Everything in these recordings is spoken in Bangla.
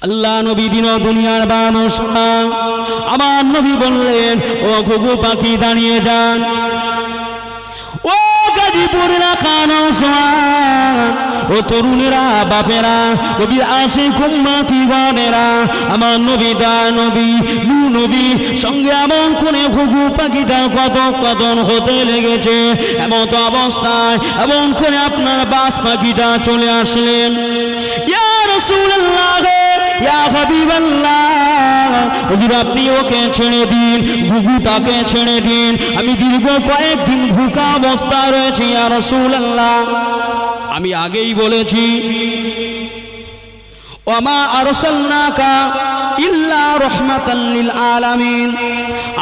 আল্লাহ নবী দিন দুনিয়ার মানুষ আমার নবী বললেন, ও ঘুঘু পাখি দাঁড়িয়ে যান, ও গাজীপুর এলাকার ও তরুণেরা, বাপেরা, নবীর আশিক উম্মতি গণেরা, আমার নবী দা নবী নূ নবী সঙ্গে এমন করে ঘুঘু পাখিটা কতন হতে লেগেছে। এমন তো অবস্থায় এমন করে আপনার বাস পাখিটা চলে আসলেন। ইয়া রাসূলুল্লাহ, ইয়া হাবিবাল্লাহ, হুজুর আপনি ওকে ছেড়ে দিন, ঘুঘুটাকে ছেড়ে দিন, আমি দীর্ঘ কয়েকদিন ভুকা অবস্থা রয়েছে ইয়া রাসূলুল্লাহ। আমি আগেই বলেছি, ওমা আরসালনাকা ইল্লা রাহমাতাল লিল আলামিন,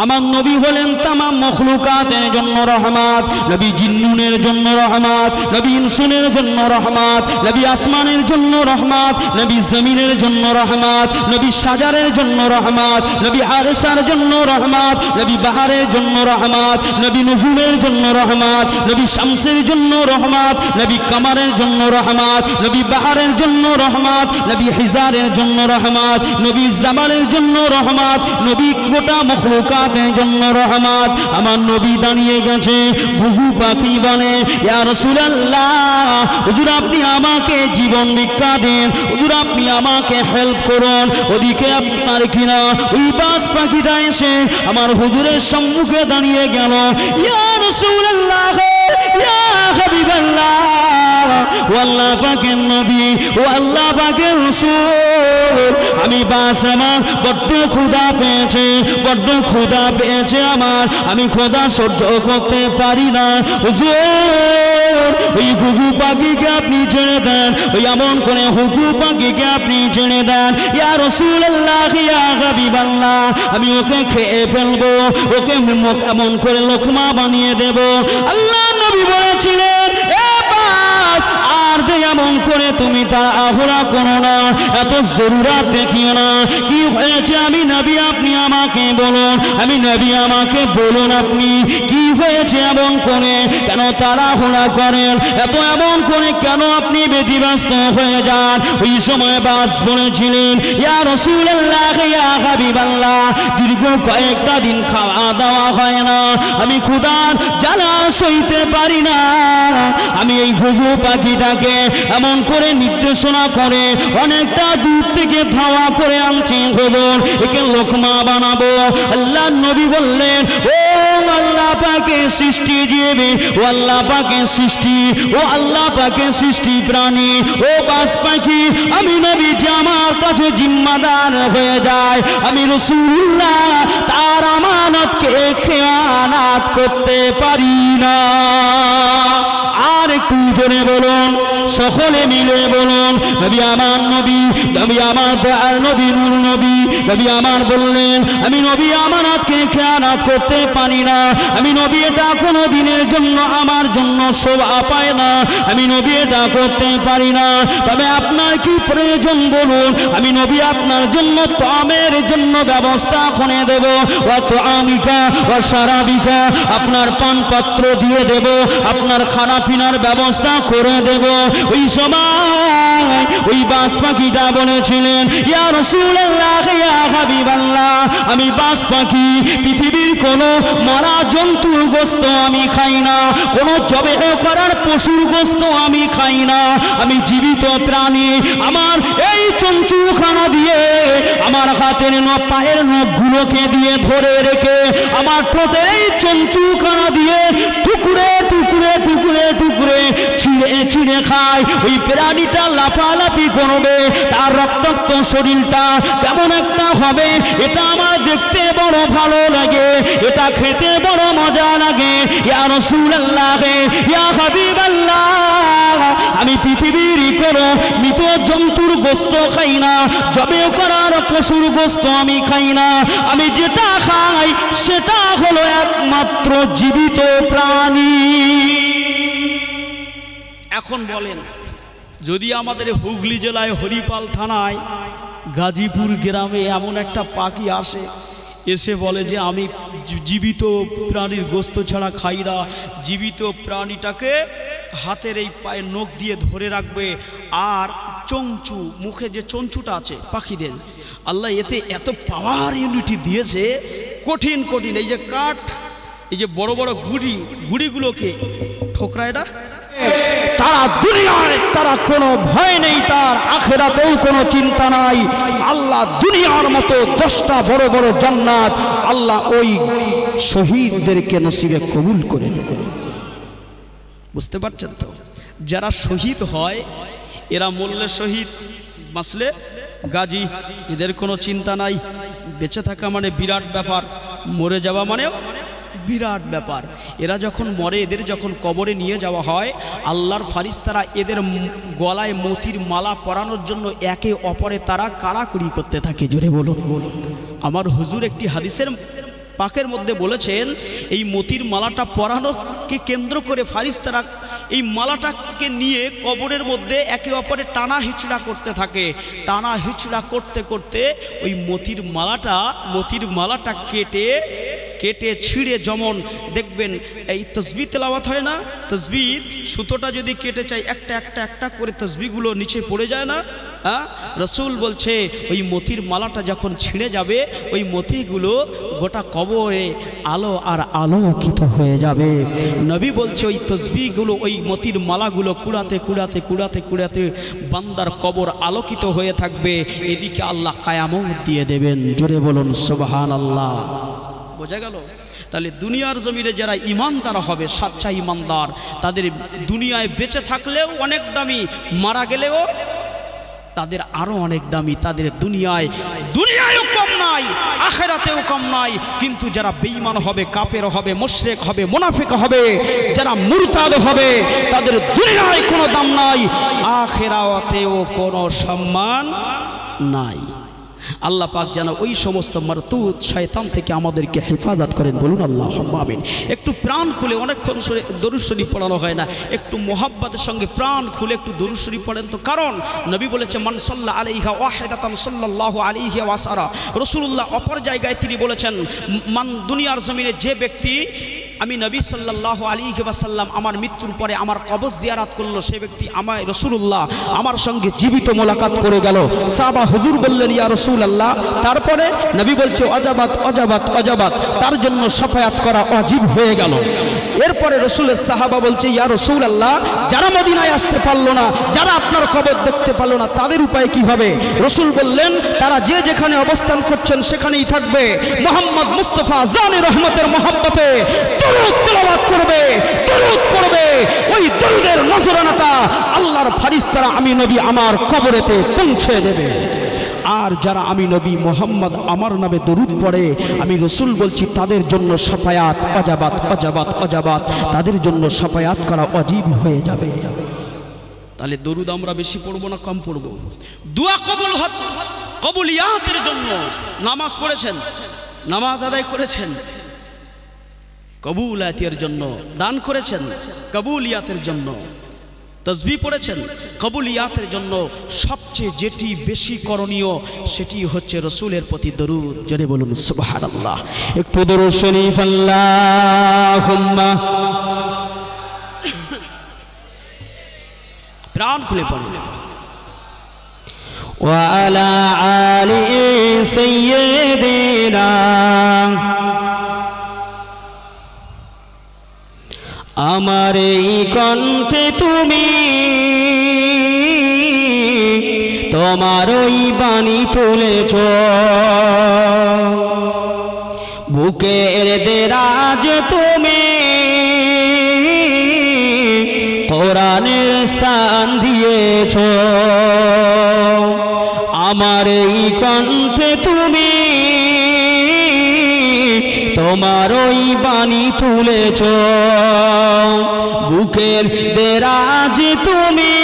আমার নবী হলেন তামাম মখলুকাতের জন্য রহমত। নবী জিন্নুনের জন্য রহমত, নবী ইনসুনের জন্য রহমত, নবী আসমানের জন্য রহমত, নবী জমিনের জন্য রহমত, নবী সাজারের জন্য রহমত, নবী আরসার জন্য রহমত, নবী বাহারের জন্য রহমত, নবী নুজুমের জন্য রহমত, নবী শামসের জন্য রহমত, নবী কামারের জন্য রহমত, নবী বাহারের জন্য রহমত, নবী হিজারের জন্য রহমত, নবী জামালের জন্য রহমত, নবী গোটা মখলুকাতের জন্য রহমত। আমার নবী দাঁড়িয়ে গেছে, ঘুঘু পাখি বলে, ইয়া রাসূলুল্লাহ, হুজুর আপনি আমাকে জীবন ভিক্ষা দেন, হুজুর আপনি আমাকে হেল্প করুন। ওদিকে আপনার কিনা ওই বাস পাখিটা এসে আমার হুজুরের সম্মুখে দাঁড়িয়ে গেল। ইয়া রাসূলুল্লাহ, ইয়া হাবিবাল্লাহ, ও আল্লাহ পাকের নবী, ও আল্লাহ পাকের রাসূল, আমি বাস আমার বড্ড ক্ষুধা পেয়েছে, বড্ড ক্ষুধা পেয়েছে আমার, আমি ক্ষুধা সহ্য করতে পারি না। হুজুর ওই ঘুঘু পাখিকে আপনি ছেড়ে দেন, ওই এমন করে ঘুঘু পাখিকে আপনি ছেড়ে দেন। ইয়া রাসূলুল্লাহ, ইয়া হাবিবাল্লাহ, আমি ওকে খেয়ে ফেলবো, ওকে এমন করে লোকমা বানিয়ে দেব। আল্লাহ নবী বলেছিলেন, আর এমন করে তুমি তা আহরা করো না, এত জরুরত দেখিও না। কি হয়েছে আমি নবী, আপনি আমাকে বলুন, আমি নবী আমাকে বলুন, আপনি কি হয়েছে এমন করে কেন তাড়াহুড়া করেন, এত এমন করে কেন আপনি ব্যতিব্যস্ত হয়ে যান? ওই সময় বাস পড়েছিলেন, ইয়া রাসূলুল্লাহ, ইয়া হাবিবাল্লাহ, দীর্ঘ কয়েকটা দিন খাওয়া দাওয়া হয় না, আমি ক্ষুধার জ্বালা সইতে পারি না। আমি এই ঘুঘু পাখিটাকে এমন করে নির্দেশনা করে অনেকটা দূর থেকে ধাওয়া করে আনছি, হুজুর একে লোকমা বানাবো। আল্লাহ নবী বললেন, ও আল্লাহ পাকের সৃষ্টি জীবী, ও আল্লাহ পাকের সৃষ্টি, ও আল্লাহ পাকের সৃষ্টি প্রাণী, ও বাস পাখি, আমি নবী যে আমার কাছে জিম্মাদার হয়ে যায়, আমি রাসূলুল্লাহ তার আমানতকে খেয়ানত করতে পারি না। আর একটু জোরে বলুন, সকলে মিলে বলুন, নবী আমার নবী, নবী আমার দয়ার নবী নূর নবী, নবী আমার বললেন, আমি নবী আমানতকে খেয়ানত করতে পারি না। আমি নবী এটা কোনো দিনের জন্য আমার জন্য শোভা পায় না, আমি নবী এটা করতে পারি না। তবে আপনার কি প্রয়োজন বলুন, আমি নবী আপনার জন্য তামের জন্য ব্যবস্থা করে দেব, ও তামিকা ও শারাবিকা, আপনার পানপত্র দিয়ে দেব, আপনার খানা পিনার ব্যবস্থা করে দেব। ওই সময় ওই বাস পাখিটা বলেছিলেন, ইয়া রাসূলুল্লাহ, ইয়া হাবিবাল্লাহ, আমি বাস পাখি, পৃথিবীর কোনো মরা জন্তুর গোশত আমি খাই না, কোনো জবেহ করার পশুর গোশত আমি খাই না, আমি জীবিত প্রাণী। আমার এই চঞ্চুখানা দিয়ে, আমার হাতের নখ পায়ের নখগুলোকে দিয়ে ধরে রেখে, আমার ঠোঁটের এই চঞ্চুখানা দিয়ে টুকরে টুকরে টুকরে টুকরে ছিঁড়ে ছিঁড়ে খায়। ওই প্রাণীটা লাফালাফি করবে, তার রক্তাক্ত শরীরটা কেমন একটা হবে, এটা আমার দেখতে বড় ভালো লাগে, এটা খেতে বড় মজা লাগে। ইয়া রাসূলুল্লাহ, ইয়া হাবিবাল্লাহ, আমি পৃথিবীর কোনো মৃত জন্তুর গোশত খাই না, জবে করার পশুর গোশত আমি খাই না, আমি যেটা খাই সেটা হলো একমাত্র জীবিত প্রাণী। এখন বলেন, যদি আমাদের হুগলি জেলায় হরিপাল থানায় গাজীপুর গ্রামে এমন একটা পাখি আসে, এসে বলে যে আমি জীবিত প্রাণীর গোশত ছাড়া খাই না, জীবিত প্রাণীটাকে হাতের এই পায়ে নখ দিয়ে ধরে রাখবে আর চঞ্চু, মুখে যে চঞ্চুটা আছে পাখিদের, আল্লাহ এতে এত পাওয়ার ইউনিটি দিয়েছে, কঠিন কঠিন এই যে কাঠ, এই যে বড় বড় গুড়িগুলোকে ঠোকরায় না, তারা দুনিয়ায় তারা কোনো ভয় নেই, তার আখিরাতেও কোনো চিন্তা নাই। আল্লাহ দুনিয়ার মতো 10টা বড় বড় জান্নাত আল্লাহ ওই শহীদদেরকে নসিবে কবুল করে দেবে। বুঝতে পারছেন তো? যারা শহীদ হয় এরা মরলে শহীদ, বাঁচলে গাজী, এদের কোনো চিন্তা নাই। বেঁচে থাকা মানে বিরাট ব্যাপার, মরে যাওয়া মানেও বিরাট ব্যাপার। এরা যখন মরে, এদের যখন কবরে নিয়ে যাওয়া হয়, আল্লাহর ফারিস্তারা এদের গলায় মতির মালা পরানোর জন্য একে অপরে তারা কাড়াকুড়ি করতে থাকে। জোরে বলুন। আমার হুজুর একটি হাদিসের পাকের মধ্যে বলেছেন, এই মতির মালাটা পরানোকে কেন্দ্র করে ফারিস্তারা এই মালাটাকে নিয়ে কবরের মধ্যে একে অপরে টানা হিচড়া করতে থাকে। টানা হিচড়া করতে করতে ওই মতির মালাটা কেটে ছিঁড়ে, যেমন দেখবেন এই তসবিহ তেলাওয়াত হয় না, তসবির সুতোটা যদি কেটে চাই একটা একটা একটা করে তসবিহগুলো নিচে পড়ে যায় না? রসুল বলছে ওই মতির মালাটা যখন ছিঁড়ে যাবে, ওই মতিগুলো গোটা কবরে আলো আর আলোকিত হয়ে যাবে। নবী বলছে ওই তসবিহগুলো, ওই মতির মালাগুলো কুড়াতে কুড়াতে কুড়াতে কুড়াতে বান্দার কবর আলোকিত হয়ে থাকবে। এদিকে আল্লাহ কায়ামত দিয়ে দেবেন। জোরে বলুন সুবহানাল্লাহ। বোঝা গেল? তাহলে দুনিয়ার জমিনে যারা ইমানদার হবে, সাচ্চা ইমানদার, তাদের দুনিয়ায় বেঁচে থাকলেও অনেক দামি, মারা গেলেও তাদের আরো অনেক দামি। তাদের দুনিয়ায়ও কম নাই, আখিরাতেও কম নাই। কিন্তু যারা বেঈমান হবে, কাফের হবে, মুশরিক হবে, মুনাফিক হবে, যারা মুরতাদ হবে, তাদের দুনিয়ায় কোনো দাম নাই, আখিরাতেও কোনো সম্মান নাই। আল্লাহ পাক যেন ওই সমস্ত মারতুদ শয়তান থেকে আমাদেরকে হেফাজত করেন। বলুন আল্লাহুম্মা আমিন। একটু প্রাণ খুলে, অনেকক্ষণ দরুদ শরীফ পড়ানো হয় না, একটু মোহাব্বতের সঙ্গে প্রাণ খুলে একটু দরুদ শরীফ পড়েন তো। কারণ নবী বলেছে মান সাল্লা আলাইহা ওয়াহিদাতান সাল্লাল্লাহু আলাইহি ওয়াসারা। রাসূলুল্লাহ অপর জায়গায় তিনি বলেছেন, মান দুনিয়ার জমিনে যে ব্যক্তি আমি নবী সাল্লাল্লাহু আলাইহি ওয়াসাল্লাম আমার মৃত্যুর পরে আমার কবর জিয়ারত করলো, সে ব্যক্তি আমায় রাসূলুল্লাহ আমার সঙ্গে জীবিত মোলাকাত করে গেল। সাহাবা হুজুর বললেন ইয়া রাসূলুল্লাহ, তারপরে নবী বলছে অজাবাত অজাবাত অজাবাত, তার জন্য শাফায়াত করা ওয়াজিব হয়ে গেল। এরপরে রাসূলের সাহাবা বলছে ইয়া রাসূলুল্লাহ, যারা মদিনায় আসতে পারলো না, যারা আপনার কবর দেখতে পারলো না, তাদের উপায় কি হবে? রাসূল বললেন তারা যে যেখানে অবস্থান করছেন সেখানেই থাকবে, মুহাম্মদ মুস্তাফা জানে রহমতের মহব্বতে দরুদ তেলাওয়াত করবে, দরুদ পড়বে। ওই দরুদের নজরানাটা আল্লাহর ফারিস্তারা আমি নবী আমার কবরেতে পৌঁছে দেবে। আর যারা আমি নবী মুহাম্মদ আমার নামে দরুদ পড়ে, আমি রাসূল বলছি তাদের জন্য শাফায়াত অজাবাত অজাবাত অজাবাত, তাদের জন্য শাফায়াত করা ওয়াজিব হয়ে যাবে। তাহলে দরুদ আমরা বেশি পড়বো না কম পড়বো? দোয়া কবুলিয়াতের জন্য নামাজ পড়েছেন, নামাজ আদায় করেছেন, কবুলিয়াতের জন্য দান করেছেন, কবুলিয়াতের জন্য তসবিহ পড়েছেন, কবুলিয়াতের জন্য সবচেয়ে যেটি বেশি করণীয় সেটি হচ্ছে রাসূলের প্রতি দরুদ। জোরে বলুন সুবহানাল্লাহ। একটু দরুদ শরীফ আল্লাহুম্মা, প্রাণ খুলে পড়ুন। ওয়া আলা আলি সাইয়্যিদিনা, আমার এই কণ্ঠে তুমি তোমার ওই বাণী তুলেছ, বুকের দেরাজ তুমি কোরআনের স্থান দিয়েছ। আমার এই কণ্ঠে তুমি তোমার ওই বাণী তুলেছ, বুকের দেরাজ তুমি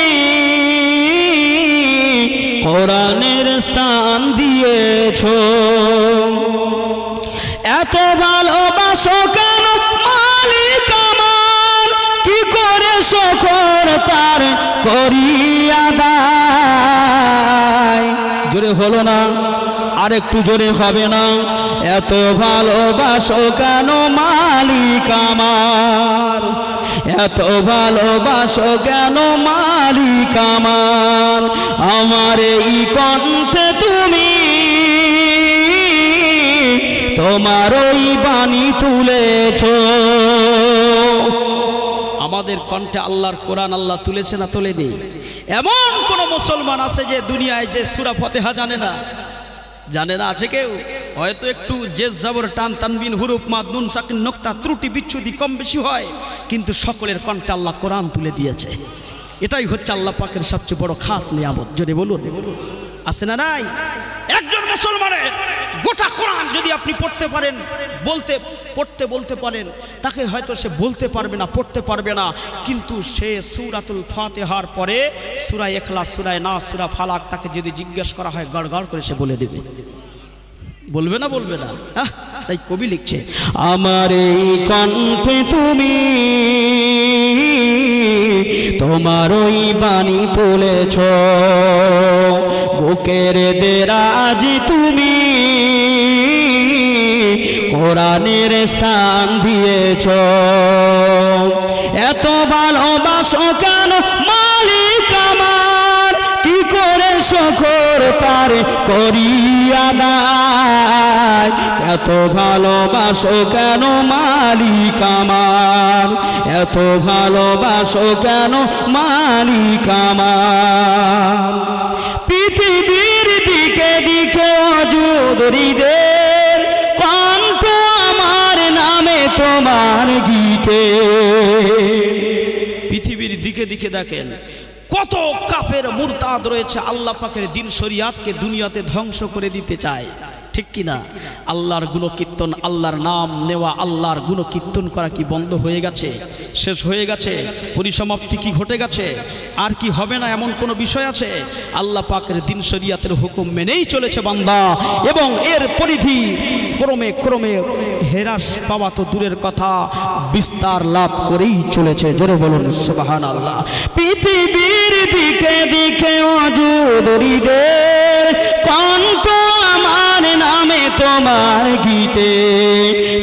কোরআনের স্থান দিয়েছ। এত ভালোবাসো কেন মালিক আমার, কি করে শুকর তার করি আদায়। জোরে হলো না? আর একটু জোরে হবে না? এত ভালোবাসো কেন মালিক আমার, এত ভালোবাসো কেন মালিক আমার, আমার এই কণ্ঠে তুমি তোমার ওই বাণী তুলেছো। আমাদের কণ্ঠে আল্লাহর কোরআন আল্লাহ তুলেছে না তোলেনি? এমন কোন মুসলমান আছে যে দুনিয়ায় যে সূরা ফাতিহা জানে না? জানে না? আছে কেউ? হয়তো একটু জের জবর টান তানবিন হুরুফ মাদ নুন সাকিন নোক্তা ত্রুটি বিচ্ছুতি কম বেশি হয়, কিন্তু সকলের কণ্ঠে আল্লাহ কোরআন তুলে দিয়েছে। এটাই হচ্ছে আল্লাহ পাকের সবচেয়ে বড় খাস নিয়ামত। যদি বলুন আছে না নাই? একজন মুসলমানের গোটা কোরআন যদি আপনি পড়তে পারেন, বলতে পারেন, তাকে হয়তো সে বলতে পারবে না, পড়তে পারবে না, কিন্তু সে সূরাতুল ফাতিহার পরে সূরা ইখলাস, সূরা নাস, সূরা ফালাক তাকে যদি জিজ্ঞেস করা হয় গড়গড় করে সে বলে দেবে। বলবে না? বলবে না? তাই কবি লিখছে, আমার এই কণ্ঠে তুমি তোমার ওই বাণী তুলেছ, বুকের দেরাজ তুমি কোরআনের স্থান দিয়েছ। এত ভালোবাসো কেন মালিক আমার, কি করে শুকর তার করি আদায়। এত ভালোবাসো কেন মালিক আমার, এত ভালোবাসো কেন মালিক আমার। পৃথিবীর দিকে দিকে অযুদ হৃদের কণ্ঠ আমার নামে তোমার গীতে। পৃথিবীর দিকে দিকে দেখেন কত কাফের মুরতাদ রয়েছে, আল্লাহ পাকের দিন শরিয়াতকে দুনিয়াতে ধ্বংস করে দিতে চায়, ঠিক কিনা? আল্লাহর গুণকীর্তন, আল্লাহর নাম নেওয়া, আল্লাহর গুণকীর্তন করা কি বন্ধ হয়ে গেছে? শেষ হয়ে গেছে? পরিসমাপ্তি কি ঘটে গেছে? আর কি হবে না এমন কোনো বিষয় আছে? আল্লাহ পাকের দিন শরিয়াতের হুকুম মেনেই চলেছে বান্দা, এবং এর পরিধি ক্রমে ক্রমে হেরাস পাওয়া তো দূরের কথা, বিস্তার লাভ করেই চলেছে। জোরে বলুন সুবহানাল্লাহ। পৃথিবীর দিকে দিকে অযুদ হৃদের কণ্ঠ আমার নামে তোমার গীতে।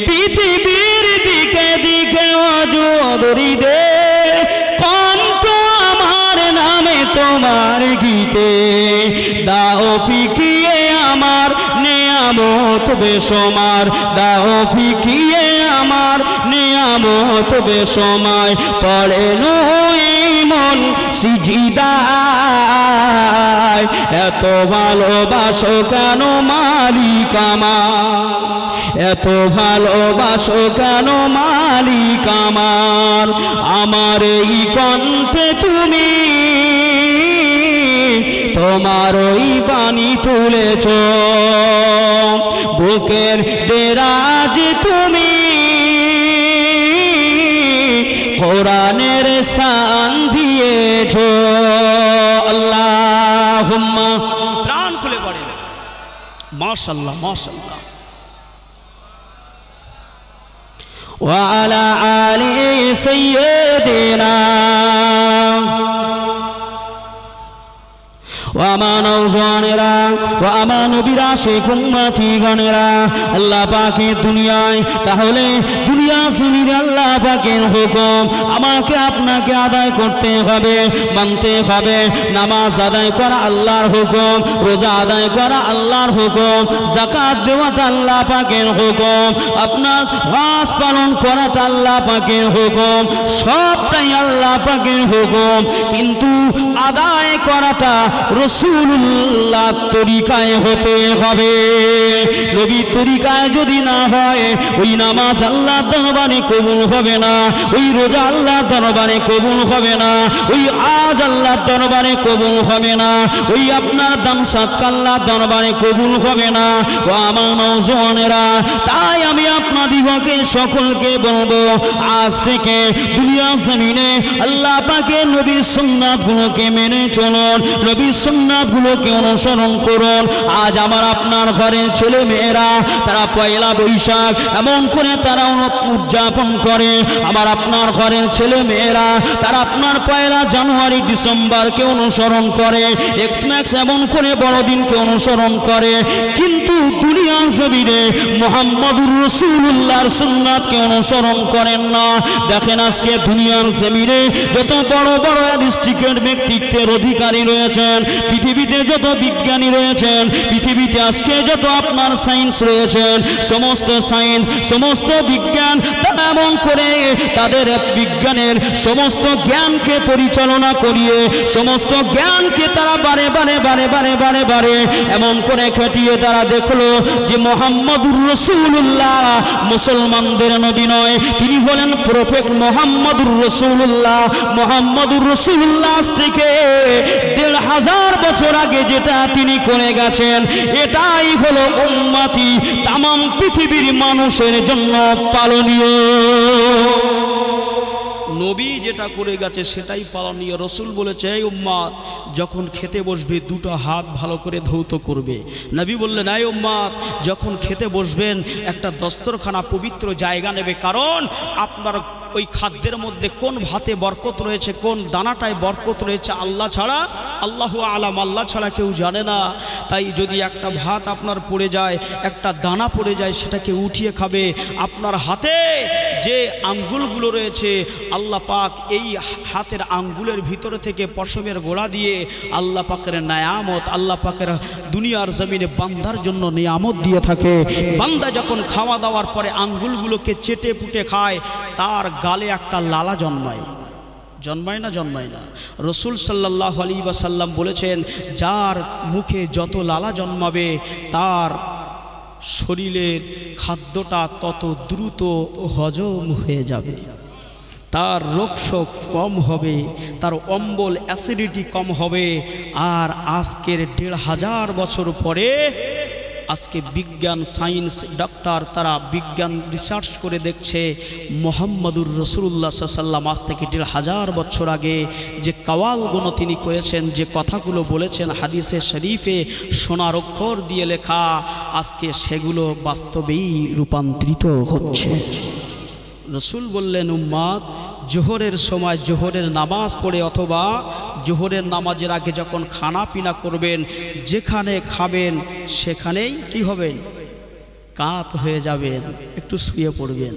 পৃথিবীর দিকে দিকে অযুদ হৃদের কণ্ঠ আমার নামে তোমার গীতে। দাও ফিকিয়ে আমার নিয়ামত বেসমার, দাও ফিকিয়ে আমার নিয়ামত বেসমায়। পড়ে নয় মন সিজদায়, এত ভালোবাসো কেন মালিক আমার, এত ভালোবাসো কেন মালিক আমার। আমার এই কণ্ঠে তুমি তোমার ওই বাণী তুলেছ, বুকের দেরাজ তুমি কোরআনের স্থান দিয়েছ। আল্লাহুম্মা, প্রাণ খুলে পড়েন মাশাআল্লাহ মাশাআল্লাহ। ওয়া আলা আলি সাইয়্যিদিনা ওয়ামানওজানেরা ওয়ামানবিরা শেখ উম্মতি গণেরা, আল্লাহ পাকের দুনিয়ায়, তাহলে দুনিয়া জমিনে আল্লাহ পাকের হুকুম আমাকে আপনাকে আদায় করতে হবে, মানতে হবে। নামাজ আদায় করা আল্লাহর হুকুম, রোজা আদায় করা আল্লাহর হুকুম, যাকাত দেওয়াটা আল্লাহ পাকের হুকুম, আপনার হজ পালন করাটা আল্লাহ পাকের হুকুম, সবটাই আল্লাহ পাকের হুকুম। কিন্তু আদায় করাটা রাসূলুল্লাহ তরিকায় হতে হবে। নবীর তরিকায় যদি না হয়, ওই নামাজ আল্লাহ দরবারে কবুল হবে না, ওই রোজা আল্লাহ দরবারে কবুল হবে না, ওই আজ আল্লাহ দরবারে কবুল হবে না, ওই আপনার দান সাদকা আল্লাহ দরবারে কবুল হবে না। ও আমার নওজওয়ানেরা, তাই আমি আপনাদিগকে সকলকে বলবো, আজ থেকে দুনিয়া জমিনে আল্লাহ পাকের নবীর সুন্নাতগুলোকে মেনে চলুন। নবীর সুন্নাতগুলোকে অনুসরণ করুন। আজ আমার আপনার ঘরের ছেলে মেয়েরা তারা পয়লা বৈশাখ এমন করে তারা উদযাপন করে, আমার আপনার ঘরের ছেলে মেয়েরা তারা আপনার পয়লা জানুয়ারি ডিসেম্বরকে অনুসরণ করে, এক্সম্যাক্স এমন করে বড়দিনকে অনুসরণ করে, কিন্তু দুনিয়ার জমিনে মুহাম্মদুর রাসূলুল্লাহর সুন্নাতকে অনুসরণ করেন না। দেখেন আজকে দুনিয়ার জমিনে যত বড় বড় ডিস্ট্রিক্টের ব্যক্তিত্বের অধিকারী রয়েছেন, পৃথিবীতে যত বিজ্ঞানী রয়েছেন, পৃথিবীতে আজকে যত আপনার সায়েন্স রয়েছেন, সমস্ত সায়েন্স সমস্ত বিজ্ঞান তারা এমন করে তাদের বিজ্ঞানের সমস্ত জ্ঞানকে পরিচালনা করিয়ে সমস্ত জ্ঞানকে তারা বারে বারে বারে বারে বারে বারে এমন করে খাটিয়ে তারা দেখলো যে মুহাম্মদুর রাসূলুল্লাহ মুসলমানদের নবী নয়, তিনি হলেন প্রফেট মুহাম্মদুর রাসূলুল্লাহ। মুহাম্মদুর রাসূলুল্লাহ থেকে ১৫০০ বছর আগে যেটা তিনি করে গেছেন এটাই হলো উম্মতি তামাম পৃথিবীর মানুষের জন্য পালনীয়। নবী যেটা করে গেছে সেটাই পালনীয়। রসুল বলেছে এই উম্মাত যখন খেতে বসবে দুটো হাত ভালো করে ধৌত করবে। নবী বললেন এই উম্মাত যখন খেতে বসবেন একটা দস্তরখানা পবিত্র জায়গা নেবে, কারণ আপনার ওই খাদ্যের মধ্যে কোন ভাতে বরকত রয়েছে, কোন দানাটায় বরকত রয়েছে আল্লাহ ছাড়া, আল্লাহু আলাম, আল্লাহ ছাড়া কেউ জানে না। তাই যদি একটা ভাত আপনার পড়ে যায়, একটা দানা পড়ে যায়, সেটাকে উঠিয়ে খাবে। আপনার হাতে যে আঙ্গুলগুলো রয়েছে আল্লাহ পাক এই হাতের আঙ্গুলের ভিতরে থেকে পশমের গোড়া দিয়ে আল্লাহ পাকের নেয়ামত, আল্লাহ পাকের দুনিয়ার জমিনে বান্দার জন্য নিয়ামত দিয়ে থাকে। বান্দা যখন খাওয়া দাওয়ার পরে আঙ্গুলগুলোকে চেটে পুটে খায় তার গালে একটা লালা জন্মায়, জন্মায় না? জন্মায় না? রসুল সাল্লাল্লাহু আলাইহি ওয়াসাল্লাম বলেছেন যার মুখে যত লালা জন্মাবে তার শরীরের খাদ্যটা তত দ্রুত হজম হয়ে যাবে, তার রোগশোক কম হবে, তার অম্বল অ্যাসিডিটি কম হবে। আর আজকের ১৫০০ বছর পরে আজকে বিজ্ঞান সায়েন্স ডক্টর তারা বিজ্ঞান রিসার্চ করে দেখছে মুহাম্মদুর রাসূলুল্লাহ সাল্লাল্লাহু আলাইহি ওয়াসাল্লাম আজ থেকে ১৫০০ বছর আগে যে কাওয়ালগুলো তিনি করেছেন, যে কথাগুলো বলেছেন হাদিসে শরীফে সোনার অক্ষর দিয়ে লেখা, আজকে সেগুলো বাস্তবেই রূপান্তরিত হচ্ছে। রসুল বললেন উম্মাত জোহরের সময় জোহরের নামাজ পড়ে অথবা জোহরের নামাজের আগে যখন খানা পিনা করবেন যেখানে খাবেন সেখানেই কি হবেন? কাত হয়ে যাবেন, একটু শুয়ে পড়বেন।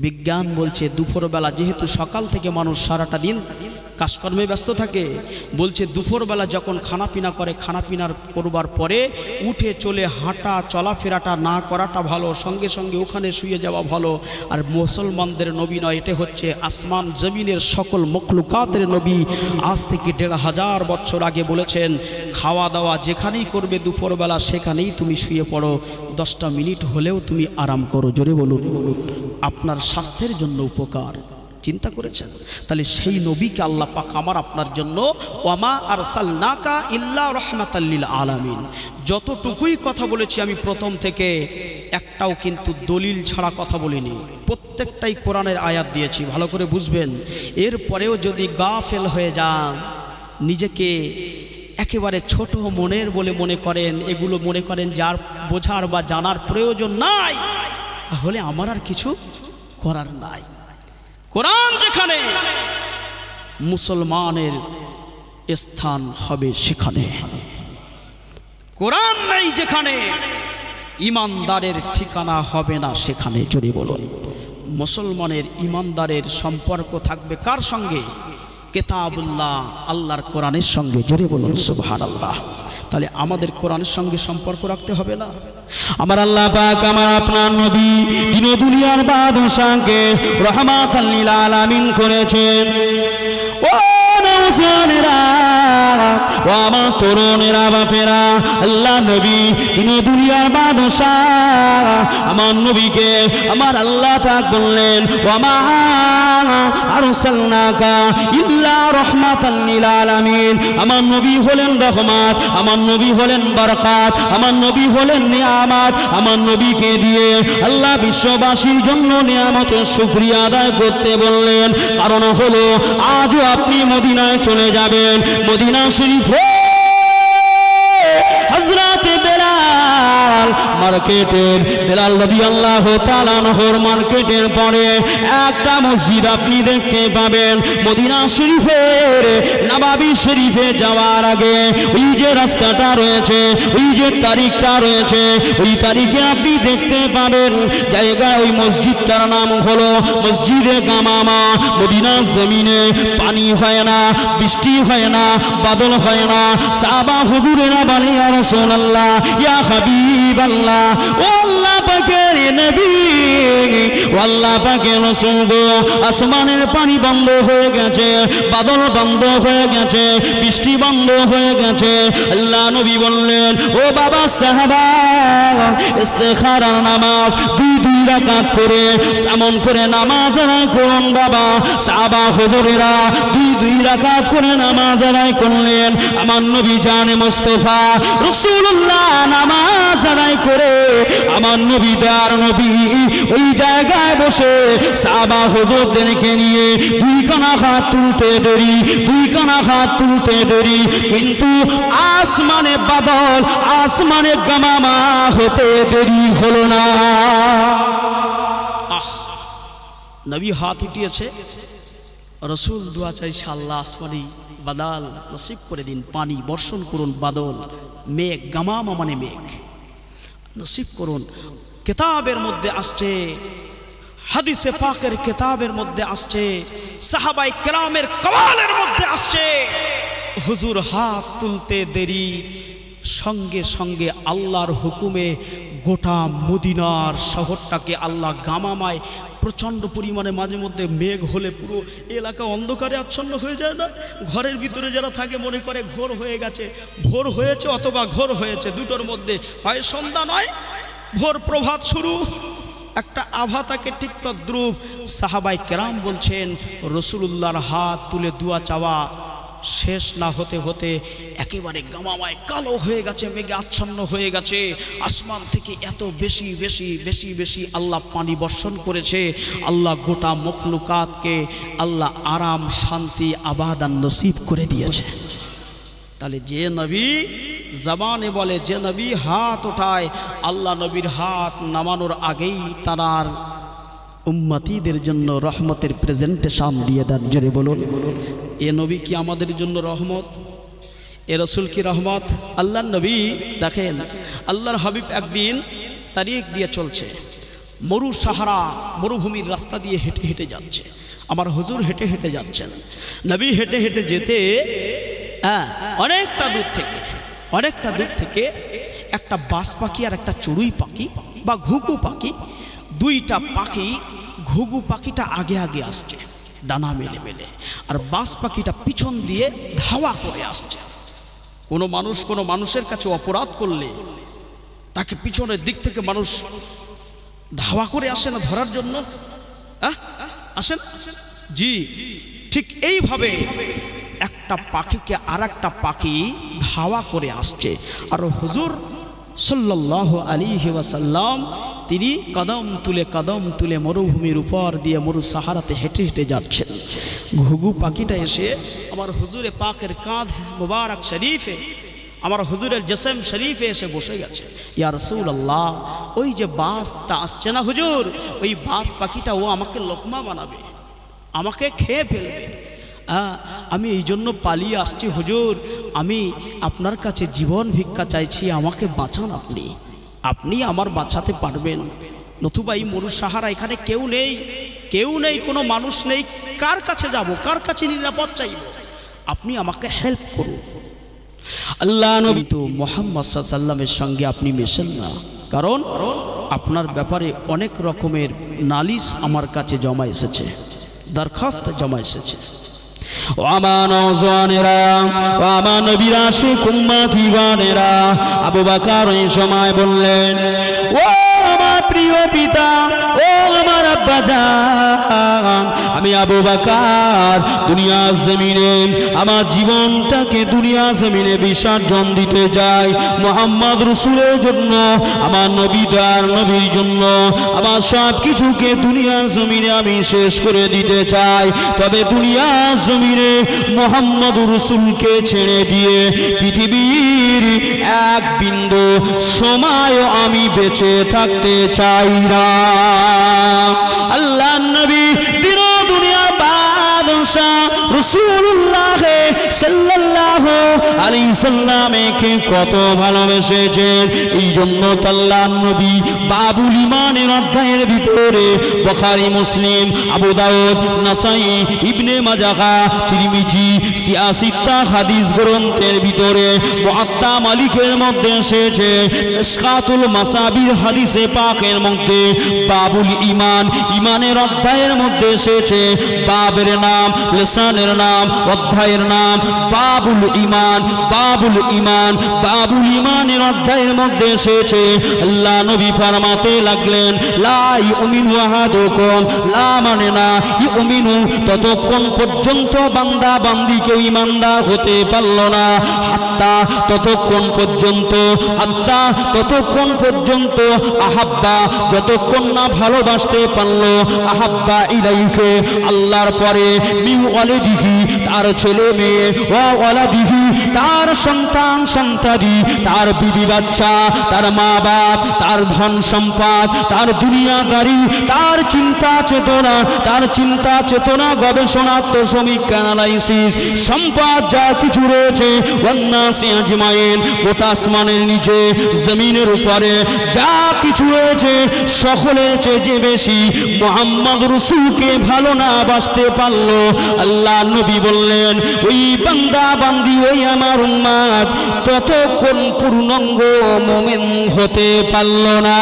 বিজ্ঞান বলছে দুপুরবেলা, যেহেতু সকাল থেকে মানুষ সারাটা দিন কাজকর্মে ব্যস্ত থাকে, বলছে দুপুরবেলা যখন খানাপিনা করে খানাপিনার করবার পরে উঠে চলে হাঁটা চলাফেরাটা না করাটা ভালো, সঙ্গে সঙ্গে ওখানে শুয়ে যাওয়া ভালো। আর মুসলমানদের নবী নয়, এটা হচ্ছে আসমান জমিনের সকল মখলুকাতের নবী। আজ থেকে ১৫০০ বছর আগে বলেছেন খাওয়া দাওয়া যেখানেই করবে দুপুরবেলা সেখানেই তুমি শুয়ে পড়ো, 10টা মিনিট হলেও তুমি আরাম করো। জোরে বলুন, আপনার স্বাস্থ্যের জন্য উপকার। চিন্তা করেছেন? তাহলে সেই নবীকে আল্লাহ পাক আমার আপনার জন্য ওয়ামা আরসালনাকা ইল্লা রাহমাতাল লিল আলামিন, যতটুকুই কথা বলেছি আমি প্রথম থেকে একটাও কিন্তু দলিল ছাড়া কথা বলিনি, প্রত্যেকটাই কোরআনের আয়াত দিয়েছি, ভালো করে বুঝবেন। এরপরেও যদি গাফেল হয়ে যান, নিজেকে একেবারে ছোট মনের বলে মনে করেন, এগুলো মনে করেন যার বোঝার বা জানার প্রয়োজন নাই, তাহলে আমার আর কিছু করার নাই। কোরআন যেখানে মুসলমানের স্থান হবে সেখানে, কোরআন নেই যেখানে ইমানদারের ঠিকানা হবে না সেখানে। জোরে বলুন, মুসলমানের ইমানদারের সম্পর্ক থাকবে কার সঙ্গে? কিতাবুল্লাহ, আল্লাহর কোরআনের সঙ্গে। জোরে বলুন সুবহানাল্লাহ। তাহলে আমাদের কোরআনের সঙ্গে সম্পর্ক রাখতে হবে না? আমার আল্লাহ পাক আমার আপনার নবী দিন দুনিয়ার বাদশাকে রহমাতাল লিল আলামিন করেছেন। ও নওজোয়ানেরা, ও আমার তরুণেরা, বাপেরা, আল্লাহ নবী দিন দুনিয়ার বাদশাহ আমার নবীকে আমার আল্লাহ পাক বললেন ওয়ামা আরসালনাকা ইল্লা রাহমাতাল লিল আলামিন। আমার নবী হলেন রহমত, আমার নবী হলেন বরকত, আমার নবী হলেন নিয়ামত। আমার নবীকে দিয়ে আল্লাহ বিশ্ববাসীর জন্য নিয়ামতের শুকরিয়া আদায় করতে বললেন। কারণ হলো আজও আপনি মদিনায় চলে যাবেন, মদিনা শরীফে মার্কেটের বেলাল রাদিয়াল্লাহু তাআলা আনহুর মার্কেটের পরে একটা মসজিদ আপনি দেখতে পাবেন। মদিনা শরীফের নববী শরীফে যাওয়ার আগে ওই যে রাস্তাটা রয়েছে, ওই যে তারিখটা রয়েছে, ওই তারিখে আপনি দেখতে পাবেন জায়গা ওই মসজিদটার নাম হলো মসজিদে গামামা। মদিনার জমিনে পানি হয় না, বৃষ্টি হয় না, বাদল হয় না। সাহাবা হুজুরেরা বলে ইয়া রাসূলুল্লাহ, ইয়া হাবিবাল্লাহ, ও আল্লাহ পাকের নবী, ও আল্লাহ পাকের রাসূল গো, আসমানের পানি বন্ধ হয়ে গেছে, বাদল বন্ধ হয়ে গেছে, বৃষ্টি বন্ধ হয়ে গেছে। আল্লাহ নবী বললেন, ও বাবা সাহাবা, ইস্তেখারার নামাজ দুই রাকাত করে যেমন করে নামাজ আদায় করুন বাবা। সাহাবা হুজুরেরা দুই রাকাত করে নামাজ আদায় করলেন। আমার নবী জানে মুস্তাফা রাসূলুল্লাহ নামাজ আদায় করে আমার নবী দার নবী ওই জায়গায় বসে সাহাবা হুজুরদেরকে নিয়ে দুই কানা হাত তুলতে দেরি, দুই কানা হাত তুলতে দেরি, কিন্তু আসমানে বাদল, আসমানে গামামা হতে দেরি হলো না। নবী হাত উঠিয়েছে, রসুল দোয়া চাইছে, আল্লাহ আসমানি বাদল নসিব করে দিন, পানি বর্ষণ করুন, বাদল মেঘ, গামামা মানে মেঘ নসিব করুন। কিতাবের মধ্যে আসছে, হাদিসে পাকের কিতাবের মধ্যে আসছে, সাহাবাই কেরামের কওয়ালের মধ্যে আসছে, হুজুর হাত তুলতে দেরি, সঙ্গে সঙ্গে আল্লাহর হুকুমে গোটা মদিনার শহরটাকে আল্লাহ গামামায় প্রচণ্ড পরিমাণে মাঝে মধ্যে মেঘ হলে পুরো এলাকা অন্ধকারে আচ্ছন্ন হয়ে যায় না? ঘরের ভিতরে যারা থাকে মনে করে ঘোর হয়ে গেছে, ভোর হয়েছে অথবা ঘোর হয়েছে, দুটোর মধ্যে হয় সন্ধ্যা নয় ভোর, প্রভাত শুরু, একটা আভা থাকে ঠিক তদ্রূপ। সাহাবাই কেরাম বলছেন রাসূলুল্লাহর হাত তুলে দোয়া চাওয়া শেষ না হতে হতে একেবারে গামামায় কালো হয়ে গেছে, মেঘে আচ্ছন্ন হয়ে গেছে। আসমান থেকে এত বেশি বেশি বেশি বেশি আল্লাহ পানি বর্ষণ করেছে, আল্লাহ গোটা মখলুকাতকে আল্লাহ আরাম, শান্তি, আবাদান নসিব করে দিয়েছে। তাহলে যে নবী জবানে বলে, যে নবী হাত ওঠায়, আল্লাহ নবীর হাত নামানোর আগেই তার উম্মতিদের জন্য রহমতের প্রেজেন্টেশন দিয়ে দেন। জোরে বলুন, এ নবী কি আমাদের জন্য রহমত? এ রসুল কি রহমত? আল্লাহর নবী দেখেন, আল্লাহর হাবিব একদিন তারিখ দিয়ে চলছে, মরু সাহারা মরুভূমির রাস্তা দিয়ে হেঁটে হেঁটে যাচ্ছে। আমার হুজুর হেঁটে হেঁটে যাচ্ছেন। নবী হেঁটে হেঁটে যেতে অনেকটা দূর থেকে একটা বাস পাখি আর একটা চড়ুই পাখি বা ঘুঘু পাখি, দুইটা পাখি, ঘুঘু পাখিটা আগে আগে আসছে ডানা মেলে মেলে, আর বাস পাখিটা পিছন দিয়ে ধাওয়া করে আসছে। কোনো মানুষের কাছে অপরাধ করলে তাকে পিছনের দিক থেকে মানুষ ধাওয়া করে আসে না ধরার জন্য? আসেন? জি, ঠিক এইভাবে একটা পাখিকে আর একটা পাখি ধাওয়া করে আসছে। আর হুজুর সাল্লাল্লাহু আলাইহি ওয়াসাল্লাম তিনি কদম তুলে মরুভূমির উপর দিয়ে মরু সাহারাতে হেঁটে হেঁটে যাচ্ছেন। ঘুঘু পাখিটা এসে আমার হুজুরে পাকের কাঁধ মুবারক শরীফে, আমার হুজুরের জিসম শরীফে এসে বসে গেছে। ইয়া রাসূলুল্লাহ, ওই যে বাসটা আসছে না হুজুর, ওই বাস পাখিটা ও আমাকে লোকমা বানাবে, আমাকে খেয়ে ফেলবে। আমি এই জন্য পালিয়ে আসছি হুজুর, আমি আপনার কাছে জীবন ভিক্ষা চাইছি, আমাকে বাঁচান, আপনি আমার বাঁচাতে পারবেন। নতুবা এই মরু সাহারা, এখানে কেউ নেই, কোনো মানুষ নেই, কার কাছে যাব, কার কাছে নিরাপদ চাইব, আপনি আমাকে হেল্প করুন। আল্লাহ নবী তো মুহাম্মদ সাল্লাল্লাহু আলাইহি ওয়াসাল্লামের সঙ্গে আপনি মেশেন না, কারণ আপনার ব্যাপারে অনেক রকমের নালিশ আমার কাছে জমা এসেছে, দরখাস্ত জমা এসেছে। ও আমার নওজওয়ানেরা, ও আমার নবীর আশিক উম্মতিগণেরা, আবু বকর এই সময় বললেন, ও আমার প্রিয় পিতা, ও আমার আব্বাজান, আমি আবু বকর দুনিয়ার জমিনে আমার জীবনটাকে দুনিয়া জমিনে বিসর্জন দিতে যাই মুহাম্মদ রাসূলের জন্য, আমার নবী দয়ার নবীর জন্য আমার সব কিছুকে দুনিয়ার জমিনে আমি শেষ করে দিতে চাই। তবে দুনিয়ার জমিনে মুহাম্মদ রাসূলকে ছেড়ে দিয়ে পৃথিবীর এক বিন্দু সময় আমি বেঁচে থাকতে চাই না। আল্লাহর নবী দিন দুনিয়া বাদশাহ রাসূলুল্লাহ সাল্লাল্লাহু আলাইহি সাল্লামকে কত ভালোবেসেছেন। এই জন্য আল্লাহর নবী বাবুল ইমানের অধ্যায়ের ভিতরে বুখারী, মুসলিম, আবু দাউদ, নাসাই, ইবনে মাজাহ, তিরমিজি, সিয়াসিত্তা হাদিস গ্রন্থের ভিতরে মুআত্তা মালিকের মধ্যে এসেছে, মিশকাতুল মাসাবির হাদিসে পাকের মধ্যে বাবুল ইমান ইমানের অধ্যায়ের মধ্যে এসেছে। বাবের নাম, লিসানের নাম, অধ্যায়ের নাম বাবুল ইমান। বাবুল ইমান, বাবুল ইমানের অধ্যায়ের মধ্যে এসেছে। আল্লাহ নবী ফরমাতে লাগলেন, লা ইউমিনু আহাদুকুম, লা মানে না ইউমিনু, ততক্ষণ পর্যন্ত বান্দা বান্দি কেউ ইমানদার হতে পারল না, হাত্তা ততক্ষণ পর্যন্ত, হাত্তা ততক্ষণ পর্যন্ত, আহাব্বা যতক্ষণ না ভালোবাসতে পারলো, আহাব্বা ইলাইকে আল্লাহর পরে, মিউ ওয়ালিদিহি তার ছেলে মেয়ে, ওয়া ওয়ালাদিহি তার সন্তান সন্তানি, তার বিবি বাচ্চা, তার মা বাপ, তার ধন সম্পদ, তার দুনিয়াদারি, তার চিন্তা চেতনা, তার চিন্তা চেতনা, গবেষণা, সমীক্ষা, অ্যানালাইসিস, সম্পদ যা কিছু রয়েছে, ওয়ান্নাসি আজমাইন, গোটা আসমানের নিচে জমিনের উপরে যা কিছু রয়েছে সকলের চেয়ে বেশি মুহাম্মদ রাসূলকে ভালো না বাসতে পারলো। আল্লাহ নবী বললেন, ওই বান্দা বান্দি, ওই আমার উম্মত ততক্ষণ পূর্ণাঙ্গ মুমিন হতে পারল না।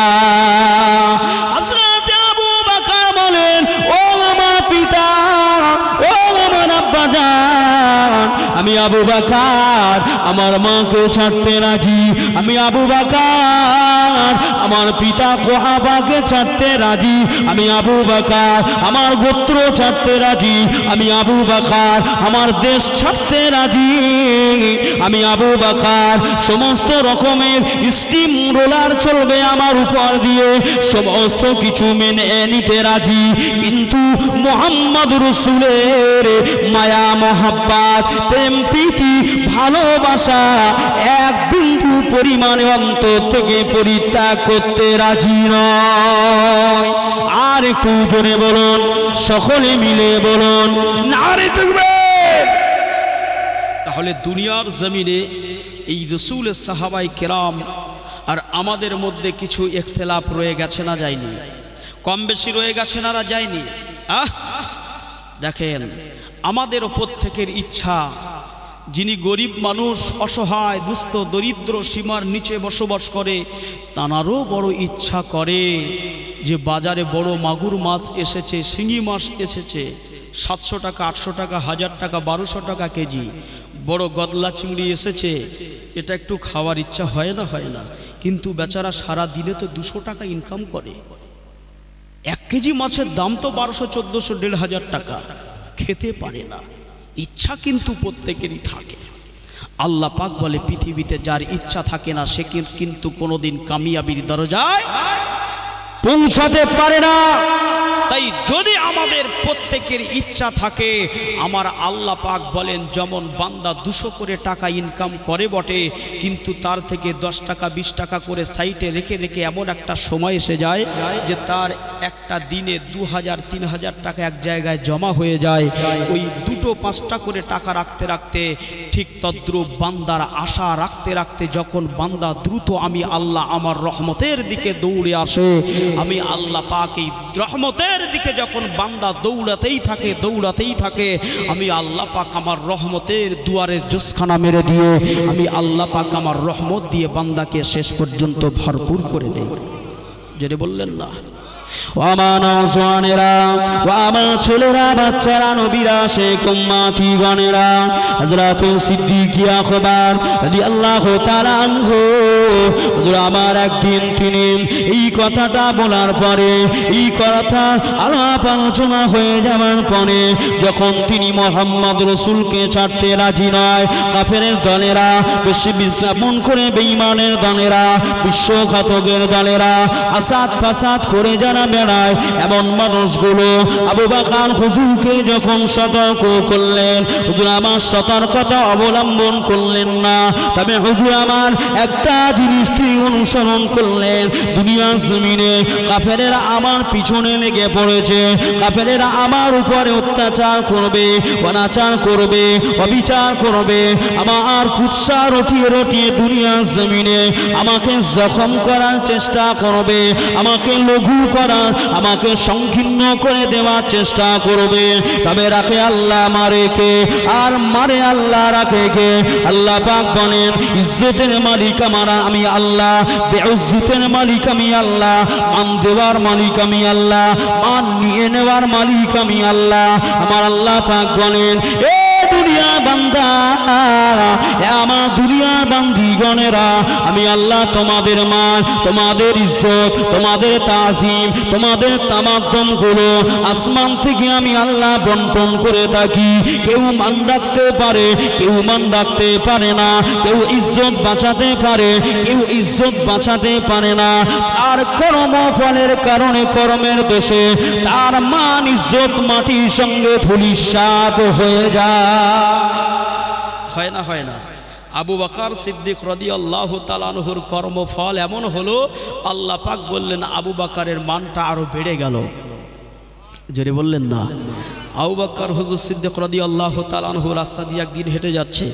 হযরত আবু বকর বলেন, ও আমার পিতা, ও আমার আব্বাজান, আমি আবু বকর আমার মাকে ছাড়তে রাজি, আমি আবু বকর আমার পিতা কুহাবাকে ছাড়তে রাজি, আমি আবু বকর আমার গোত্র ছাড়তে রাজি, আমি আবু বকর আমার দেশ ছাড়তে রাজি, আমি আবু বকর সমস্ত রকমের স্টিম রোলার চলবে আমার উপর দিয়ে, সমস্ত কিছু মেনে নিতে রাজি, কিন্তু মুহাম্মদ রাসূলের মায়া মহব্বত প্রেম প্রীতি ভালোবাসা এক বিন্দু পরিমাণে অন্তর থেকে পরিত্যাগ করতে রাজি নয়। আর একটু জোরে বলুন, সকলে মিলে বলুন, নারে তাকবীর। তাহলে দুনিয়ার জমিনে এই রাসূলের সাহাবাই কেরাম আর আমাদের মধ্যে কিছু ইখতিলাফ রয়ে গেছে না যায়নি? কম বেশি রয়ে গেছে না যায়নি? দেখেন, আমাদের প্রত্যেকের ইচ্ছা, যিনি গরিব মানুষ, অসহায়, দুস্থ, দরিদ্র সীমার নিচে বসবাস করে, তাঁরও বড় ইচ্ছা করে যে বাজারে বড় মাগুর মাছ এসেছে, শিঙি মাছ এসেছে, 700 টাকা, 800 টাকা, 1000 টাকা, 1200 টাকা কেজি, বড় গদলা চিংড়ি এসেছে, এটা একটু খাওয়ার ইচ্ছা হয় না? হয় না? কিন্তু বেচারা সারা দিনে তো 200 টাকা ইনকাম করে, 1 কেজি মাছের দাম তো 1200, 1400, 1500 টাকা, খেতে পারে না। ইচ্ছা কিন্তু প্রত্যেকেরই থাকে। আল্লাহ পাক বলে, পৃথিবীতে যার ইচ্ছা থাকে না সে কিন্তু কোনোদিন কামিয়াবির দরজায় পৌঁছাতে পারে না। তাই যদি আমাদের প্রত্যেকের ইচ্ছা থাকে, আমার আল্লাহ পাক বলেন, যেমন বান্দা 200 করে টাকা ইনকাম করে বটে, কিন্তু তার থেকে 10 টাকা 20 টাকা করে সাইটে রেখে রেখে এমন একটা সময় এসে যায় যে তার একটা দিনে 2000-3000 টাকা এক জায়গায় জমা হয়ে যায়। ওই 2-5টা করে টাকা রাখতে রাখতে, ঠিক তদ্রূপ বান্দার আশা রাখতে রাখতে যখন বান্দা দ্রুত আমি আল্লাহ আমার রহমতের দিকে দৌড়ে আসে, আমি আল্লাহ পাক এই রহমতের দিকে যখন বান্দা দৌড়াতেই থাকে, আমি আল্লাহ পাক আমার রহমতের দুয়ারে জোসখানা মেরে দিয়ে আমি আল্লাহ পাক আমার রহমত দিয়ে বান্দাকে শেষ পর্যন্ত ভরপুর করে দেই। যেটা বললেন না, ও আমার নওজওয়ানেরা, ও আমার ছেলেরা, বাচ্চারা, নবীরা, শেখ উম্মতি গণেরা, হযরত সিদ্দিক আকবর রাদিয়াল্লাহু তাআলা আনহু হুজুর আমার একদিন তিনি এই কথাটা বলার পরে, এই কথা আলাপ আলোচনা হয়ে যাওয়ার পরে যখন তিনি মুহাম্মদ রাসূলকে ছাড়তে রাজি নয়, কাফেরের দলেরা, বেশি বিজ্ঞাপন করে বেঈমানের দলেরা, বিশ্বঘাতকের দলেরা, হাসাদ ফাসাদ করে যারা বেড়ায়, এমন মানুষগুলো আবু বকর হুজুরকে যখন সতর্ক করলেন, হুজুর আমার সতর্কতা অবলম্বন করলেন না, তবে হুজুর আমার একটা জিনিস তিনি অনুসরণ করলেন। দুনিয়ার জমিনে কাফেরেরা আমার পিছনে লেগে পড়েছে, কাফেরেরা আমার উপরে অত্যাচার করবে, অনাচার করবে, অবিচার করবে, আমার কুৎসা রটিয়ে রটিয়ে দুনিয়ার জমিনে আমাকে জখম করার চেষ্টা করবে, আমাকে লঘু করার, আমাকে সংকীর্ণ করে দেওয়ার চেষ্টা করবে। তবে রাখে আল্লাহ মারে কে? আর মারে আল্লাহ, রাখে কে? আল্লাহ পাক বলেন, ইজ্জতের মালিক আমি আল্লাহ, বেইজ্জতের মালিক আমি আল্লাহ, মান দেওয়ার মালিক আমি আল্লাহ, মান নিয়ে নেওয়ার মালিক আমি আল্লাহ। আমার আল্লাহ পাক বলেন, এ দুনিয়া বান্দা, আমার দুনিয়ার বান্দিগণেরা, আমি আল্লাহ তোমাদের মান, তোমাদের ইজ্জত, তোমাদের তাজিম, তোমাদের তামাদ্দুম গুলো আসমান থেকে আমি আল্লাহ বন্টন করে থাকি। কেউ মান রাখতে পারে, কেউ মান রাখতে পারে না, কেউ ইজ্জত বাঁচাতে পারে, কেউ ইজ্জত বাঁচাতে পারে না। আর কর্মফলের কারণে, কর্মের দোষে তার মান ইজ্জত মাটির সঙ্গে ধূলিসাৎ হয়ে যায়। হয় না? হয় না? আবু বকর সিদ্দিক রাদিয়াল্লাহু তাআলা আনহুর কর্মফল এমন হলো, আল্লাহ পাক বললেন আবু বকরের মানটা আরো বেড়ে গেল। জোরে বললেন না? আবু বকর হুজুর সিদ্দিক রাদিয়াল্লাহু তাআলা আনহু রাস্তা দিয়ে একদিন হেঁটে যাচ্ছে,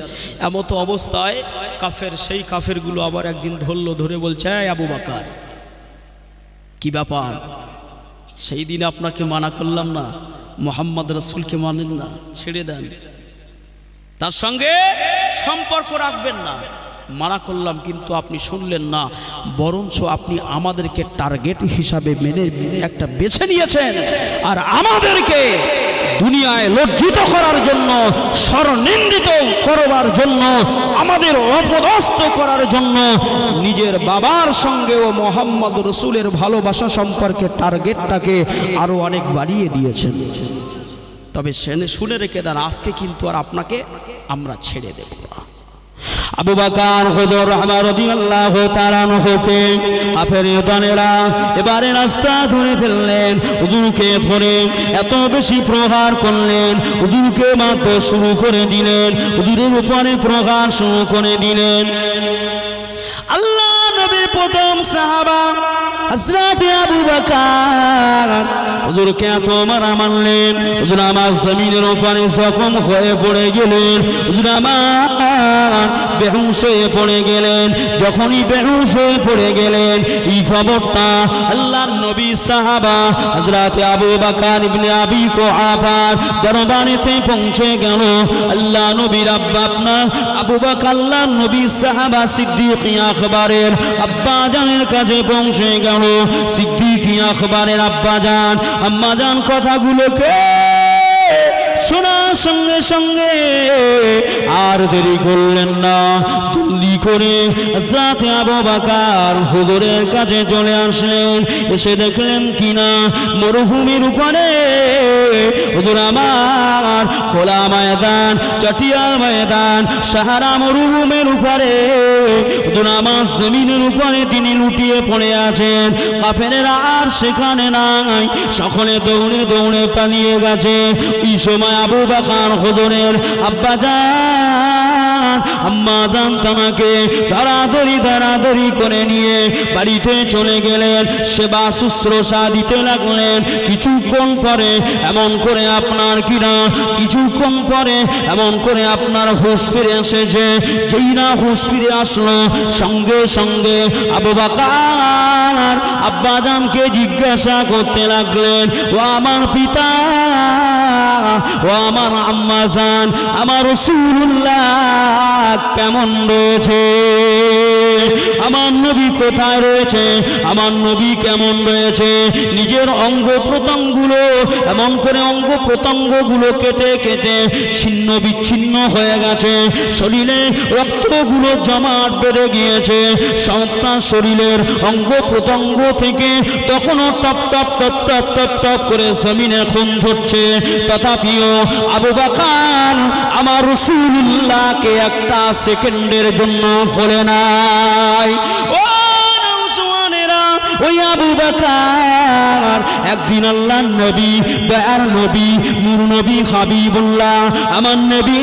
এমতো অবস্থায় সেই কাফেরগুলো আবার একদিন ধরে বলছে, আবু বকর কি ব্যাপার? সেই দিন আপনাকে মানা করলাম না, মুহাম্মদ রাসূলকে মানেন না, ছেড়ে দেন, তার সঙ্গে সম্পর্ক রাখবেন না, মানা করলাম কিন্তু আপনি শুনলেন না, বরঞ্চ আপনি আমাদেরকে টার্গেট হিসাবে মেনে একটা বেছে নিয়েছেন, আর আমাদেরকে দুনিয়ায় লজ্জিত করার জন্য, স্বরনিন্দিত করবার জন্য, আমাদের অপদস্থ করার জন্য নিজের বাবার সঙ্গেও মুহাম্মদ রাসূলের ভালোবাসা সম্পর্কে টার্গেটটাকে আরো অনেক বাড়িয়ে দিয়েছেন। তবে শুনে রেখে দেন, আজকে কিন্তু আর আপনাকে আমরা ছেড়ে দেব না। আবু বকর হুজুর রাদিয়াল্লাহু তাআলা আনহুকে কাফেরের দলেরা এবারে রাস্তা ধরে ফেললেন, হুজুরকে ধরে এত বেশি প্রহার করলেন, হুজুরকে মারতে শুরু করে দিলেন, হুজুরের উপরে প্রহার শুরু করে দিলেন। আল্লাহ নবীর প্রথম সাহাবা হযরত আবু বকর হুজুরকে এত মারা মারলেন, হুজুর আমার জমিনের উপরে জখম হয়ে পড়ে গেলেন, হুজুর আমার বেহুশ হয়ে পড়ে গেলেন। যখনই বেহুশ হয়ে পড়ে গেলেন, এই খবরটা আল্লাহর নবী সাহাবা হযরত আবু বকর ইবনে আবি কুহাফার দরবারেতে পৌঁছে গেল। আল্লাহ নবীর আব্বা, আপনার আবু বকর আল্লাহর নবী সাহাবা সিদ্দিক আকবরের আব্বা জানের কাছে পৌঁছে গেল। সিদ্দিক আকবরের আব্বা জান আম্মা জান কথাগুলোকে শোনার সঙ্গে সঙ্গে আর দেরি করলেন না, জলদি করে হযরত আবু বকর হুজুরের কাছে চলে আসলেন। এসে দেখলেন কিনা মরুভূমির উপরে হুজুর আমার খোলা ময়দান, চটিয়াল ময়দান, সাহারা মরুভূমির উপরে হুজুর আমার জমিনের উপরে তিনি লুটিয়ে পড়ে আছেন। কাফেরেরা আর সেখানে নাই, সকলে দৌড়ে দৌড়ে পালিয়ে গেছে। এই সময় আবু বকর হুজুরের আব্বা জান আম্মা জান তাকে ধরাধরি করে নিয়ে বাড়িতে চলে গেলেন, সেবা শুশ্রূষা দিতে লাগলেন। কিছুক্ষণ পরে এমন করে আপনার হুঁশ ফিরে এসেছে। যেই না হুঁশ ফিরে আসলো, সঙ্গে সঙ্গে আবু বকর আব্বা জানকে জিজ্ঞাসা করতে লাগলেন, ও আমার পিতা, ও আমার আম্মা জান, আমার রাসূলুল্লাহ কেমন রয়েছে? আমার নবী কোথায় রয়েছে, আমার নবী কেমন রয়েছে। নিজের অঙ্গ প্রত্যঙ্গগুলো এমন করে অঙ্গ প্রত্যঙ্গগুলো কেটে কেটে ছিন্ন বিচ্ছিন্ন হয়ে গেছে, শরীরে রক্তগুলো জমাট বেড়ে গিয়েছে, সন্তান শরীরের অঙ্গ প্রত্যঙ্গ থেকে তখনও top top top top top top করে জমিনে খুন ঝরছে। তথাপিও আবু বকর আমার রাসূলুল্লাহকে একটা সেকেন্ডের জন্য ভোলে নাই। ও নওজওয়ানেরা, ওই আবু বকর একদিন আল্লাহর নবী, দয়ার নবী, নূর নবী, হাবিবুল্লাহ আমার নবী,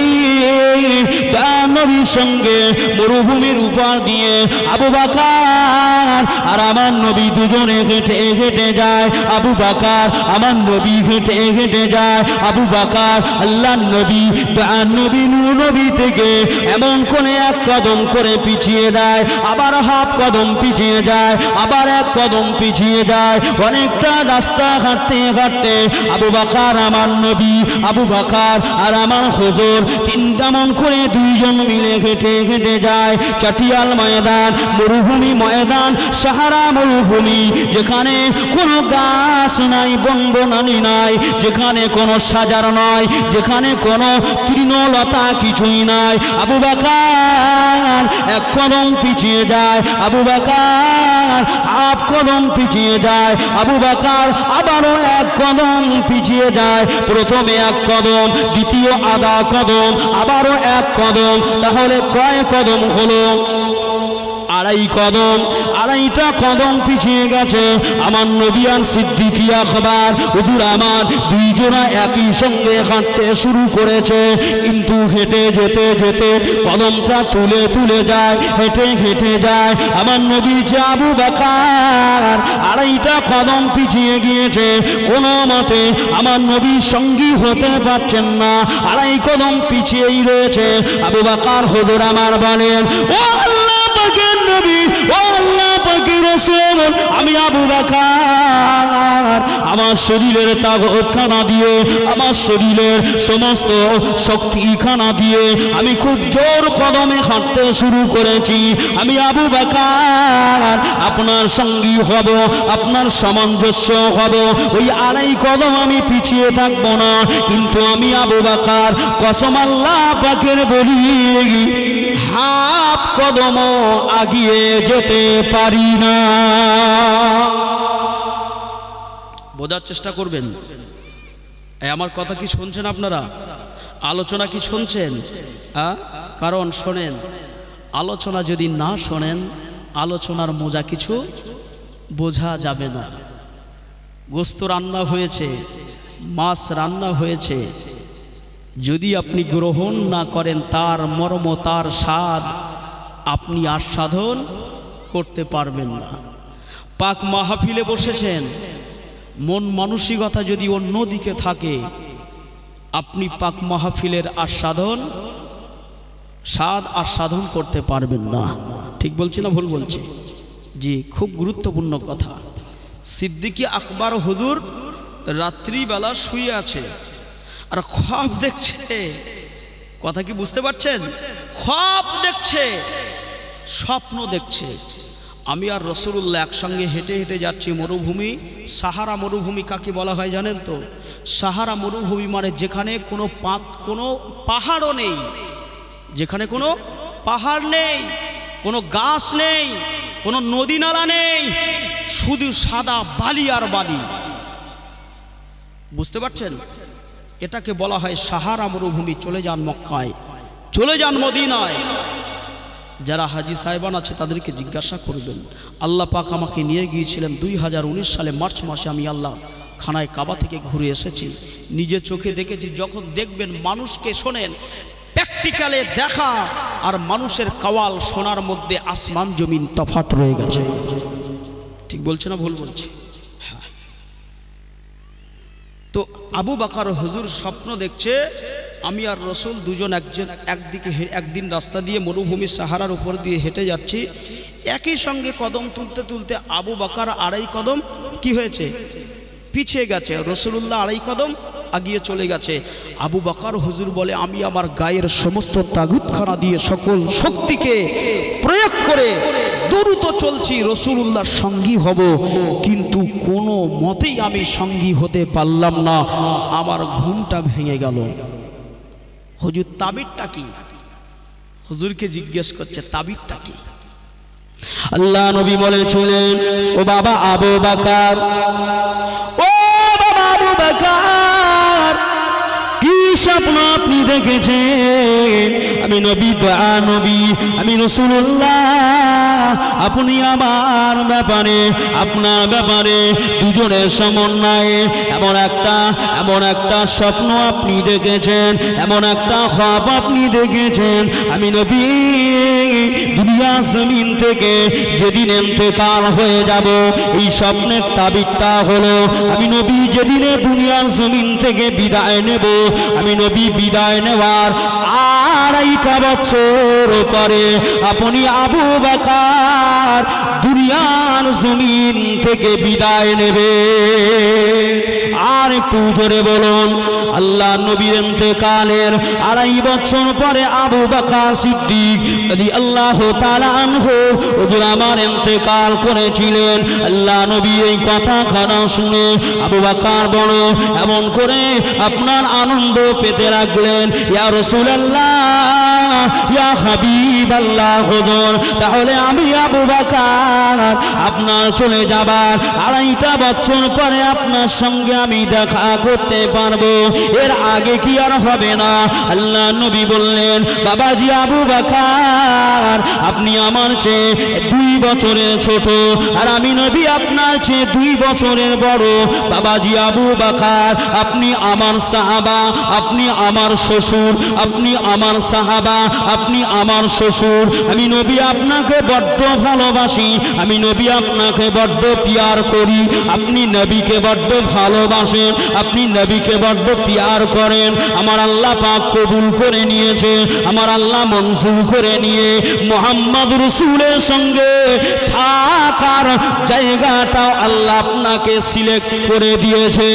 দয়ার নবীর সঙ্গে মরুভূমির উপর দিয়ে আবু বকর আর আমার নবী দুজনে হেঁটে হেঁটে যায়। আবু বকর আমার নবী হেঁটে হেঁটে যায়। আবু বকর আল্লাহর নবী, দয়ার নবী, নূর নবী থেকে এমন করে এক কদম করে পিছিয়ে দেয়, আবার হাফ কদম পিছিয়ে যায়, আবার এক কদম পিছিয়ে যায়। অনেকটা রাস্তা হাঁটতে হাঁটতে আবু বকর আমার নবী, আবু বকর আর আমার হুজুর তিনটা মন করে দুইজন মিলে হেঁটে হেঁটে যায় চটিয়াল ময়দান, মরুভূমি ময়দান, সাহারা মরুভূমি, যেখানে কোনো গাছ নাই, বনবনানি নাই, যেখানে কোনো সাজার নয়, যেখানে কোনো তৃণলতা কিছুই নাই। আবু বকর এক কদম পিছিয়ে যায়, আবু বকর হাফ কদম পিছিয়ে যায়, আবু বকর আবারও এক কদম পিছিয়ে যায়। প্রথমে এক কদম, দ্বিতীয় আধা কদম, আবারও এক কদম, তাহলে কয় কদম হলো? আড়াই কদম, আড়াইটা কদম পিছিয়ে গেছে। আমার নবী আর সিদ্দিক আকবর হুজুর আমার দুইজনা একই সঙ্গে হাঁটতে শুরু করেছে, কিন্তু হেঁটে যেতে যেতে কদমটা তুলে তুলে যায়, হেঁটে হেঁটে যায়। আমার নবী যে আবু বকর আড়াইটা কদম পিছিয়ে গিয়েছে, কোনো মতে আমার নবী সঙ্গী হতে পারছেন না, আড়াই কদম পিছিয়েই রয়েছে। আবু বকর হুজুর আমার বলেন, ও আল্লাহ পাকের নবী, ও আল্লাহ পাকের রাসূল, আমি আবু বকর আমার শরীরের তাকতখানা দিয়ে, আমার শরীরের সমস্ত শক্তিখানা দিয়ে আমি খুব জোর কদমে হাঁটতে শুরু করেছি। আমি আবু বকর আপনার সঙ্গী হব, আপনার সামঞ্জস্য হব, ওই আড়াই কদম আমি পিছিয়ে থাকবো না। কিন্তু আমি আবু বকর কসম আল্লাহ পাকের বলি, হাফ কদমও আগিয়ে যেতে পারি না। বোঝার চেষ্টা করবেন। আমার কথা কি শুনছেন আপনারা? আলোচনা কি শুনছেন? কারণ শোনেন, আলোচনা যদি না শোনেন, আলোচনার মজা কিছু বোঝা যাবে না। গোস্ত রান্না হয়েছে, মাছ রান্না হয়েছে, যদি আপনি গ্রহণ না করেন তার মর্ম, তার স্বাদ আপনি আস্বাদন করতে পারবেন না। পাক মাহফিলে বসেছেন, মন মানসিকতা যদি অন্যদিকে থাকে, আপনি পাক মাহফিলের স্বাদ আস্বাদন করতে পারবেন না। ঠিক বলছি না ভুল বলছি? জি, খুব গুরুত্বপূর্ণ কথা। সিদ্দিক আকবর হুজুর রাত্রিবেলা শুয়ে আছে আর খ্বাব দেখছে। কথা কি বুঝতে পারছেন? খ্বাব দেখছে, স্বপ্ন দেখছে। আমি আর রাসূলুল্লাহ একসঙ্গে হেঁটে হেঁটে যাচ্ছি মরুভূমি। সাহারা মরুভূমি কাকে বলা হয় জানেন তো? সাহারা মরুভূমি মানে যেখানে কোনো পাহাড়ও নেই, যেখানে কোনো পাহাড় নেই, কোনো গাছ নেই, কোনো নদী নালা নেই, শুধু সাদা বালি আর বালি। বুঝতে পারছেন? এটাকে বলা হয় সাহারা মরুভূমি। চলে যান মক্কায়, চলে যান মদিনায়। যারা হাজি সাহেবান আছে তাদেরকে জিজ্ঞাসা করবেন। আল্লাহ পাক আমাকে নিয়ে গিয়েছিলেন 2019 সালে মার্চ মাসে। আমি আল্লাহ খানায় কাবা থেকে ঘুরে এসেছি, নিজে চোখে দেখেছি। যখন দেখবেন মানুষকে, শোনেন, প্র্যাকটিক্যালে দেখা আর মানুষের কাওয়াল শোনার মধ্যে আসমান জমিন তফাৎ রয়ে গেছে। ঠিক বলছে না ভুল বলছি? হ্যাঁ। তো আবু বকর হুজুর স্বপ্ন দেখছে, আমি আর রসুল দুজন একদিন রাস্তা দিয়ে মরুভূমির সাহারার উপর দিয়ে হেঁটে যাচ্ছি। একই সঙ্গে কদম তুলতে তুলতে আবু বকর আড়াই কদম কি হয়েছে? পিছিয়ে গেছে। রাসূলুল্লাহ আড়াই কদম আগিয়ে চলে গেছে। আবু বকর হুজুর বলে, আমি আমার গায়ের সমস্ত তাগুতখানা দিয়ে সকল শক্তিকে প্রয়োগ করে দ্রুত চলছি, রাসূলুল্লাহর সঙ্গী হব, কিন্তু কোনো মতেই আমি সঙ্গী হতে পারলাম না। আমার ঘুমটা ভেঙে গেল। হুজুর তাবিরটা কি? হুজুরকে জিজ্ঞেস করছে তাবিরটা কি? আল্লাহ নবী বলেছিলেন, ও বাবা আবু বকর, ও বাবা আবু বকর, কি স্বপ্ন আপনি দেখেছেন? আমি নবী, দয়া নবী, আমি রাসূলুল্লাহ, আপনি আমার ব্যাপারে, আপনার ব্যাপারে দুজনের সমন্বয়ে এমন একটা স্বপ্ন আপনি দেখেছেন, এমন একটা খ্বাব আপনি দেখেছেন। আমি নবী দুনিয়া জমিন থেকে যেদিন ইন্তেকাল হয়ে যাব, এই স্বপ্নের তাবিরটা হলো, আমি নবী যেদিনে দুনিয়ার জমিন থেকে বিদায় নেব, আমি নবী বিদায় নেওয়ার 2.5 বছর পরে আপনি আবু বকর দুনিয়ার জমিন থেকে বিদায় নেবে। আর একটু জোরে বলুন, আল্লাহ নবীর ইন্তেকালের 2.5 বছর পরে আবু বকর সিদ্দিক রাদিয়াল্লাহু তাআলা আনহু হুজুর আমার ইন্তেকাল করেছিলেন। আল্লাহ নবী এই কথাখানা শুনে আবু বকর বড় এমন করে আপনার আনন্দ পেতে লাগলেন, ইয়া রাসূলুল্লাহ, ইয়া হাবিবাল্লাহ হুজুর, তাহলে আমি আবু বকর আপনার চলে যাবার 2.5 বছর পরে আপনার সঙ্গে আমি দেখা করতে পারবো, এর আগে কি আর হবে না? আল্লাহ নবী বললেন, বাবাজি আবু বকর, আপনি আমার চেয়ে 2 বছরের ছোট, আর আমি নবী আপনার চেয়ে 2 বছরের বড়। বাবাজি আবু বকর, আপনি আমার সাহাবা, আপনি আমার শ্বশুর, আপনি আমার সাহাবা, আপনি আমার শ্বশুর। আমি নবী আপনাকে বড্ড ভালোবাসি, আমি নবী আপনাকে বড্ড পিয়ার করি। আপনি নবীকে বড্ড ভালোবাসেন, আপনি নবীকে বড্ড পিয়ার করেন। আমার আল্লাহ পাক কবুল করে নিয়েছে, আমার আল্লাহ মঞ্জুর করে নিয়ে মুহাম্মদ রাসূলের সঙ্গে থাকার জায়গাটাও আল্লাহ আপনাকে সিলেক্ট করে দিয়েছে।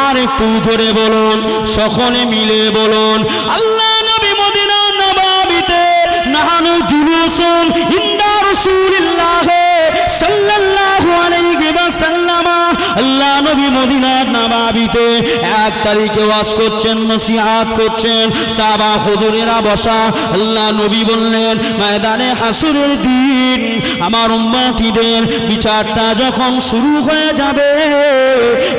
আর একটু জোরে বলুন, সকলে মিলে বলুন, আল্লাহ নবী মদিনা নববীতে নাহানু জুলুসুন ইনদা রাসূলিল্লাহ সাল্লাল্লাহু আলাইহি ওয়াসাল্লাম। আল্লাহ নবী মদিনা নববীতে 1 তারিখে ওয়াজ করছেন, নসিহত করছেন, সাহাবা হুজুরেরা বসা। আল্লাহ নবী বললেন, ময়দানে হাসরের দিন আমার উম্মতীদের বিচারটা যখন শুরু হয়ে যাবে,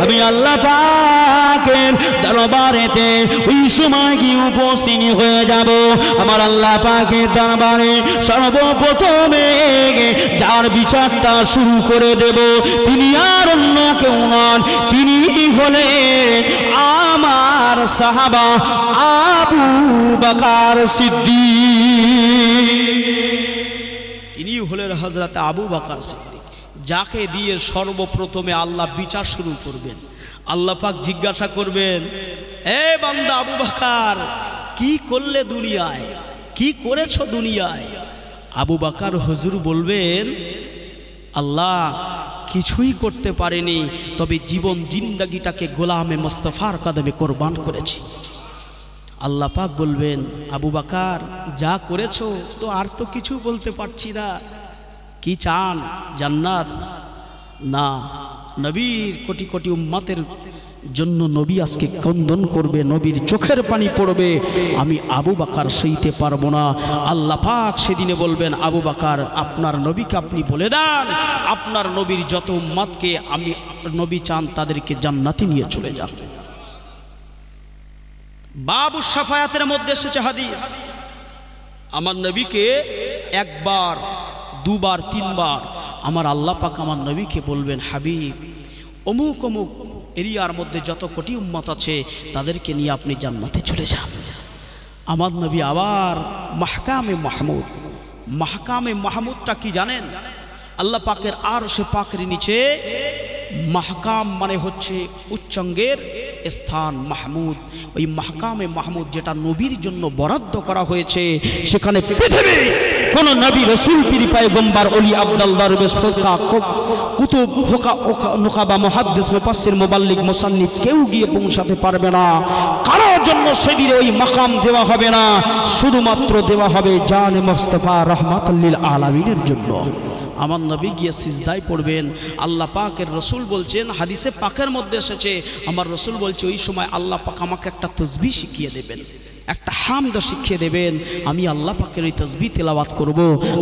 আমি আল্লাহ পাকের দরবারেতে ওই সময় কি উপস্থিত হয়ে যাব। আমার আল্লাহ পাকের দরবারে সর্বপ্রথমে যার বিচারটা শুরু করে দেব, তিনি আর অন্য কেউ নন, তিনি হলেন আমার সাহাবা আবু বকর সিদ্দিক। তিনি হলেন হযরত আবু বকর সিদ্দিক, যাকে দিয়ে সর্বপ্রথমে আল্লাহ বিচার শুরু করবেন। আল্লাহ পাক জিজ্ঞাসা করবেন, এ বান্দা আবু বকর, কি করলে দুনিয়ায়, কি করেছো দুনিয়ায়? আবু বকর হুজুর বলবেন, আল্লাহ কিছুই করতে পারেনি, তবে জীবন জিন্দাগিটাকে গোলামে মুস্তাফার কদমে কোরবান করেছি। আল্লাহ পাক বলবেন, আবু বকর যা করেছো তো আর তো কিছু বলতে পারছি না, কি চান জান্নাত? না, নবীর কোটি কোটি উম্মতের জন্য নবী আজকে ক্রন্দন করবে, নবীর চোখের পানি পড়বে, আমি আবু বকর সইতে পারবো না। আল্লাহ পাক সেদিনে বলবেন, আবু বকর আপনার নবীকে আপনি বলে দেন, আপনার নবীর যত উম্মতকে আমি নবী চান তাদেরকে জান্নাতে নিয়ে চলে যান। বাবু শাফায়াতের মধ্যে এসেছে হাদিস, আমার নবীকে 1 বার 2 বার 3 বার আমার আল্লাহ পাক আমার নবীকে বলবেন, হাবিব অমুক অমুক এরিয়ার মধ্যে যত কোটি উম্মত আছে তাদেরকে নিয়ে আপনি জান্নাতে চলে যান। আমার নবী আবার মাহকামে মাহমুদ, মাহকামে মাহমুদটা কি জানেন? আল্লাহ পাকের আরশে পাকের নিচে মাহকাম মানে হচ্ছে উচ্চাঙ্গের স্থান মাহমুদ, ওই মাহকামে মাহমুদ যেটা নবীর জন্য বরাদ্দ করা হয়েছে, সেখানে পৃথিবীর কোন নবী রসুল পীর পয়গম্বর ওলি আব্দাল দরবেশ ফোকা কুতুব ফোকা নুকাবা মুহাদ্দিস মুফাসসির মুবাল্লিগ মুসান্নিফ কেউ গিয়ে পৌঁছাতে পারবে না। কারোর জন্য সেদিনে ওই মাকাম দেওয়া হবে না, শুধুমাত্র দেওয়া হবে জানে মুস্তাফা রাহমাতুল লিল আলামিনের জন্য। আমার নবী গিয়ে সিজদায় পড়বেন। আল্লাহ পাকের রসুল বলছেন, হাদিসে পাকের মধ্যে এসেছে, আমার রসুল বলছে ওই সময় আল্লাহ পাক আমাকে একটা তসবিহ শিখিয়ে দেবেন, একটা হামদ শিখিয়ে দেবেন। আমি আল্লাহ পাকের ওই তসবিহ তেলাওয়াত করব।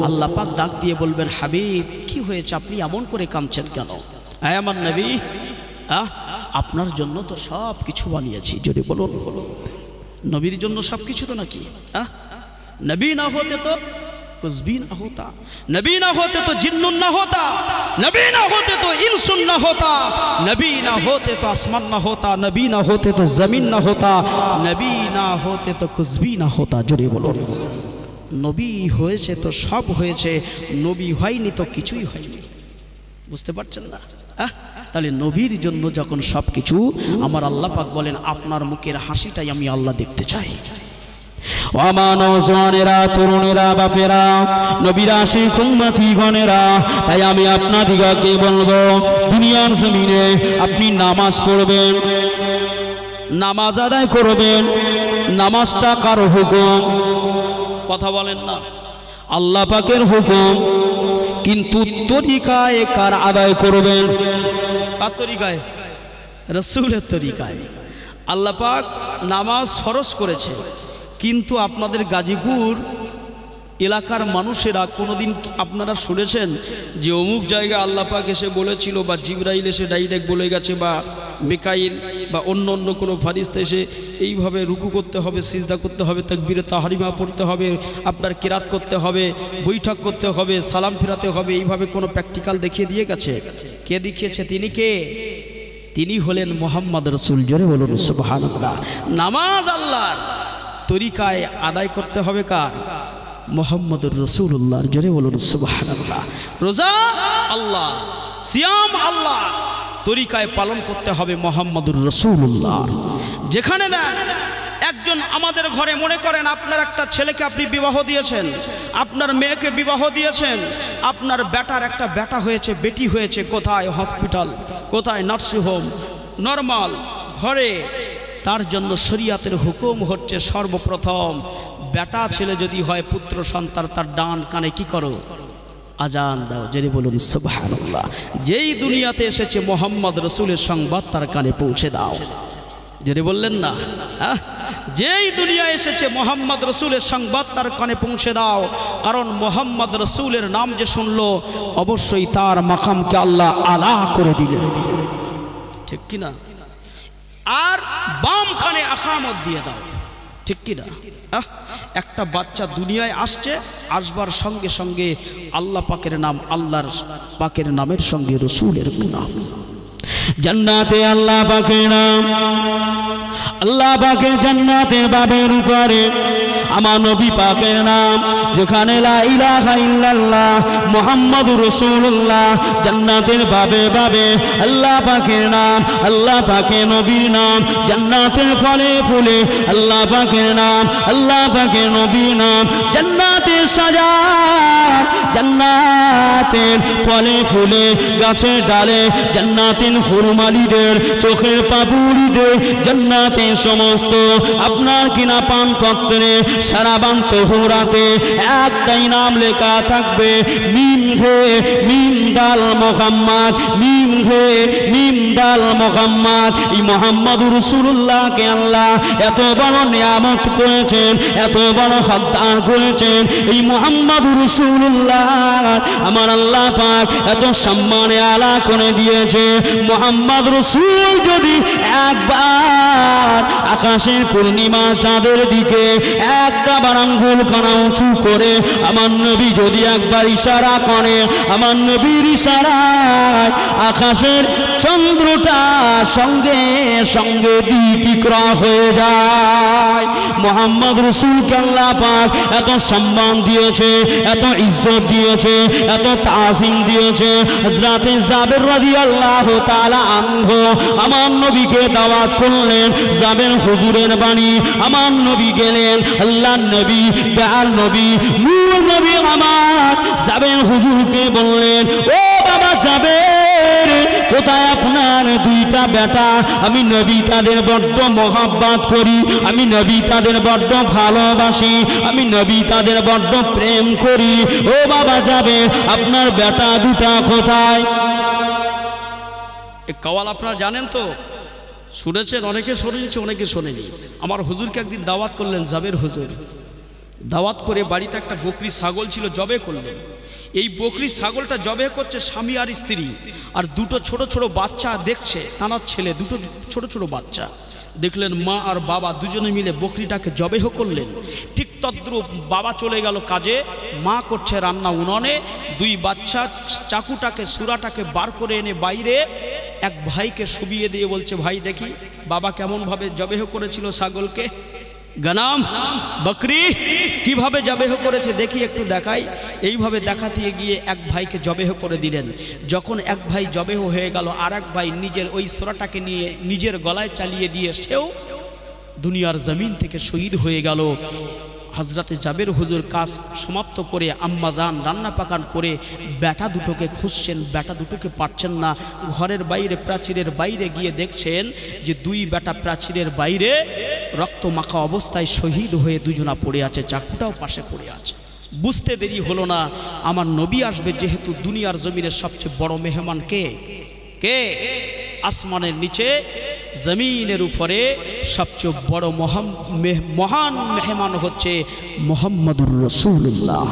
আল্লাহ পাক ডাক দিয়ে বলবেন, হাবিব কি হয়েছে, আপনি এমন করে কাঁদছেন কেন? হ্যাঁ আমার নবী, আপনার জন্য তো সব কিছু বানিয়েছি। যদি বলুন, নবীর জন্য সব কিছু তো নাকি? নবী না হতে তো कुछ भी ना होता, नबी ना होते तो जिन्नुन ना होता, नबी ना होते तो इंसुन ना होता, नबी ना होते तो आसमान ना होता, नबी ना होते तो जमीन ना होता, नबी ना होते तो कुछ भी ना होता। जोरे बोलो, नबी হয়েছে তো সব হয়েছে, নবী হয়নি তো কিছুই হয়নি। বুঝতে পারছেন না? তাহলে নবীর জন্য যখন সব কিছু, আমার আল্লাহ পাক বলেন আপনার মুখের হাসিটাই আমি আল্লাহ দেখতে চাই। নওজওয়ানেরা, তরুণেরা, বাপেরা, নবীর আশিক উম্মতি গণেরা, তাই আমি আপনাদিগকে বলবো, দুনিয়ার জমিনে আপনি নামাজ পড়বেন, নামাজ আদায় করবেন। নামাজটা কার হুকুম? কথা বলেন না, আল্লাহ পাকের হুকুম। কিন্তু তরিকায় কার আদায় করবেন? কার তরিকায়? রাসূলের তরিকায়। আল্লাহ পাক নামাজ ফরজ করেছে, কিন্তু আপনাদের গাজীপুর এলাকার মানুষেরা কোনোদিন আপনারা শুনেছেন যে অমুক জায়গায় আল্লাহ পাক এসে বলেছিল, বা জিবরাইল এসে ডাইরেক্ট বলে গেছে, বা মিকাইল বা অন্য অন্য কোনো ফারিস্তা এসে এইভাবে রুকু করতে হবে, সিজদা করতে হবে, তাকবীরে তাহরিমা পড়তে হবে, আপনার কিরাত করতে হবে, বৈঠক করতে হবে, সালাম ফিরাতে হবে, এইভাবে কোনো প্র্যাকটিক্যাল দেখিয়ে দিয়ে গেছে? কে দেখিয়েছে? তিনি কে? তিনি হলেন মুহাম্মদ রাসূল। জোরে বলুন সুবহানাল্লাহ। নামাজ আল্লাহর তরিকায় আদায় করতে হবে কার? মুহাম্মদুর রাসূলুল্লাহর। জোরে বলুন সুবহানাল্লাহ। রোজা আল্লাহ, সিয়াম আল্লাহ, তরিকায় পালন করতে হবে মুহাম্মদুর রাসূলুল্লাহ। যেখানে দেন একজন আমাদের ঘরে, মনে করেন আপনার একটা ছেলেকে আপনি বিবাহ দিয়েছেন, আপনার মেয়েকে বিবাহ দিয়েছেন, আপনার বেটার একটা বেটা হয়েছে, বেটি হয়েছে, কোথায়? হসপিটাল, কোথায়? নার্সিংহোম, নরমাল ঘরে। তার জন্য শরীয়তের হুকুম হচ্ছে সর্বপ্রথম বেটা ছেলে যদি হয়, পুত্র সন্তান, তার ডান কানে কি করো? আজান দাও। যদি বলুন সুবহানাল্লাহ। যেই দুনিয়াতে এসেছে মুহাম্মদ রাসূলের সংবাদ তার কানে পৌঁছে দাও। যদি বললেন না, যেই দুনিয়া এসেছে মুহাম্মদ রাসূলের সংবাদ তার কানে পৌঁছে দাও। কারণ মুহাম্মদ রাসূলের নাম যে শুনলো, অবশ্যই তার মাকামকে আল্লাহ আলা করে দিলেন, ঠিক কিনা? আর বাম কানে আকামত দিয়ে দাও, ঠিক কিনা? একটা বাচ্চা দুনিয়ায় আসছে, আসবার সঙ্গে সঙ্গে আল্লাহ পাকের নাম, আল্লাহর পাকের নামের সঙ্গে রসুলের নাম। জান্নাতে আল্লাহ পাকের নাম, আল্লাহ পাকের জান্নাতের বাবের উপরে আমার নবী পাকের নাম। যেখানে লা ইলাহা ইল্লাল্লাহ মুহাম্মাদুর রাসূলুল্লাহ, জান্নাতের বাবে বাবে আল্লাহ পাকের নাম, আল্লাহ পাকের নবীর নাম। জান্নাতের ফলে ফুলে আল্লাহ পাকের নাম, আল্লাহ পাকের নবীর নাম। জান্নাতের সাজার, জান্নাতের ফলে ফুলে গাছের ডালে, জান্নাতের হুরমালিদের চোখের পাপড়িতে, জান্নাতের সমস্ত আপনার কিনা পান পত্রে, সারাবান তহুরাতে একটাই নাম লেখা থাকবে, মিম হে মিম দাল মুহাম্মদ, মিম হে মিম দাল মুহাম্মদ। এই মুহাম্মদুর রাসূলুল্লাহকে আল্লাহ এত বড় নিয়ামত করেছেন, এত বড় হক দান করেছেন। এই মুহাম্মদুর রাসূলুল্লাহ আমার আল্লাহ পাক এত সম্মানে আলা করে দিয়েছে। মুহাম্মদ রাসূল যদি একবার আকাশের পূর্ণিমা চাঁদের দিকে একটা বার আঙ্গুল খানা উঁচু করে, আমার নবী যদি একবার ইশারা করে, আমার নবীর ইশারায় যায়, আকাশের চন্দ্রটা সঙ্গে সঙ্গে দ্বিটিক্রা হয়ে যায়। মুহাম্মদ রাসূলকে আল্লাহ পাক এত সম্মান দিয়েছে, এত ইজ্জত দিয়েছে, এত তাজিম দিয়েছে। হযরতে জাবের রাদিয়াল্লাহু তাআলা আনহু আমার নবীকে দাওয়াত করলেন। জাবের হুজুরের বাণী, আমার নবী গেলেন, আল্লাহর নবী, দয়ার নবী, নূর নবী আমার জাবের হুজুরকে বললেন, ও বাবা জাবের, কোথায় আপনার দুইটা বেটা? আমি নবী তাদের বড্ড মহব্বত করি, আমি নবী তাদের বড্ড ভালোবাসি, আমি নবী তাদের বড্ড প্রেম করি। ও বাবা জাবের, আপনার বেটা দুটা কোথায়? এই কওয়াল আপনারা জানেন তো, শুনেছেন, অনেকে শুনেছে, অনেকে শোনেনি। আমার হুজুরকে একদিন দাওয়াত করলেন জাবের হুজুর, দাওয়াত করে বাড়িতে একটা বকরি ছাগল ছিল, জবে করলেন। এই বকরি ছাগলটা জবে করছে স্বামী আর স্ত্রী, আর দুটো ছোট ছোট বাচ্চা দেখছে, তানার ছেলে, দুটো ছোট ছোট বাচ্চা দেখলেন। মা আর বাবা দুজনে মিলে বকরিটাকে জবেহ করলেন। ঠিক তদ্রূপ বাবা চলে গেল কাজে, মা করছে রান্না উনুনে, দুই বাচ্চা চাকুটাকে, সুরাটাকে বার করে এনে বাইরে এক ভাইকে শুবিয়ে দিয়ে বলছে, ভাই দেখি বাবা কেমনভাবে জবেহ করেছিল ছাগলকে, গনাম বকরি কিভাবে জবেহ করেছে দেখি, একটু দেখাই। এইভাবে দেখাতে গিয়ে এক ভাইকে জবেহ করে দিলেন। যখন এক ভাই জবেহ হয়ে গেল, আর এক ভাই নিজের ওই সোরাটাকে নিয়ে নিজের গলায় চালিয়ে দিয়ে সেও দুনিয়ার জমিন থেকে শহীদ হয়ে গেল। হযরতে জাবের হুজুর কাজ সমাপ্ত করে আম্মাজান রান্না পাকান করে বেটা দুটোকে খুঁজছেন, বেটা দুটোকে পাচ্ছেন না। ঘরের বাইরে, প্রাচীরের বাইরে গিয়ে দেখছেন যে দুই বেটা প্রাচীরের বাইরে রক্ত মাখা অবস্থায় শহীদ হয়ে দুজনা পড়ে আছে, চাকুটাও পাশে পড়ে আছে। বুঝতে দেরি হলো না, আমার নবী আসবে, যেহেতু দুনিয়ার জমিনের সবচেয়ে বড় মেহমান কে? কে? আসমানের নিচে জমিনের উপরে সবচেয়ে বড় মহান মেহমান হচ্ছে মুহাম্মদুর রাসূলুল্লাহ।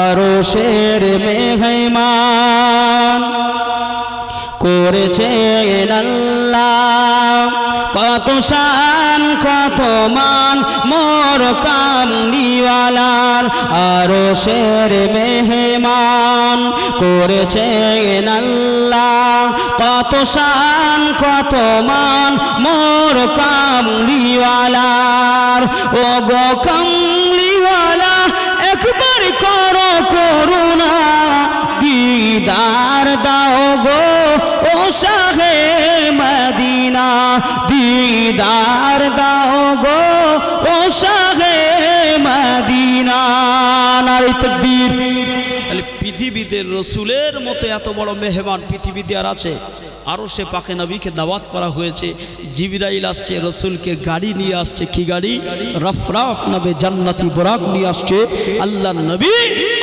আরশের মেহমান করেছেন আল্লাহ, কত শান কত মান মোর কামলিওয়ালার। আরশের মেহমান করেছেন আল্লাহ, কত শান কত মান মোর কামলিওয়ালার। ও গো কামলিওয়ালা, একবার করো করুণা, দিদার দাও গো ও শাহে মদিনা, দিদার দাও গো ও শাহে মদিনা। নারে তাকবীর। তাহলে পৃথিবীতে রসুলের মতো এত বড় মেহমান পৃথিবীতে আর আছে? আরও সে পাকে নবীকে দাওয়াত করা হয়েছে, জিবরাইল আসছে, রসুলকে গাড়ি নিয়ে আসছে। কি গাড়ি? রফরাফ নামে জান্নাতি বোরাক নিয়ে আসছে। আল্লাহ নবী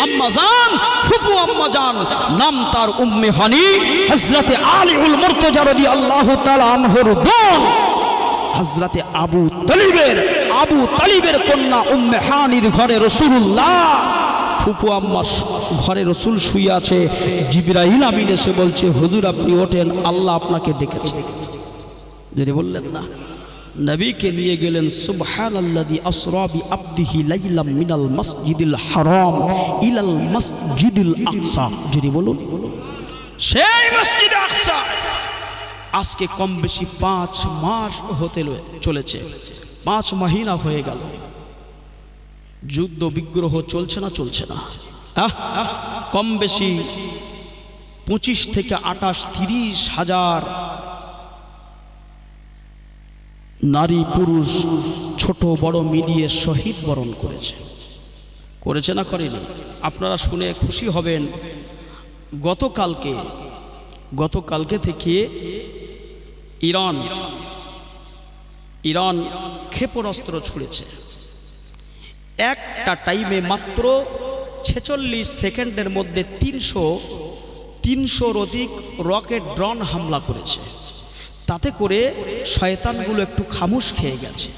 আম্মাজান, ফুপু আম্মাজান, নাম তার উম্মে হানি, হযরতে আলীউল মুর্তজা রাদিয়াল্লাহু তাআলা আনহুর বোন হযরতে আবু তালিবের কন্যা উম্মে হানির ঘরে রাসূলুল্লাহ, ফুপু আম্মা ঘরে রসুল শুয়ে আছে। জিবরাইল আমিন এসে বলছে, হুজুর আপনি ওঠেন, আল্লাহ আপনাকে ডেকেছে। যদি বললেন না, নবীকে নিয়ে গেলেন। সুবহানাল্লাযী আসরা বিআবদিহি লাইলাম মিনাল মসজিদিল হারাম ইলাল মসজিদিল আকসা। যদি বলুন, সেই মসজিদ আকসা আজকে কম বেশি 5 মাস হতে চলেছে, 5 মাহিনা হয়ে গেল। যুদ্ধ বিগ্রহ চলছে না? চলছে না? কম বেশি 25 থেকে 28, 30 হাজার নারী পুরুষ ছোট বড় মিলিয়ে শহীদ বরণ করেছে না করেনি? আপনারা শুনে খুশি হবেন, গতকালকে থেকে ইরান ক্ষেপণাস্ত্র ছুড়েছে। একটা টাইমে মাত্র 46 সেকেন্ডের মধ্যে 300-র অধিক রকেট ড্রোন হামলা করেছে। তাতে করে শয়তানগুলো একটু খামোশ খেয়ে গেছে,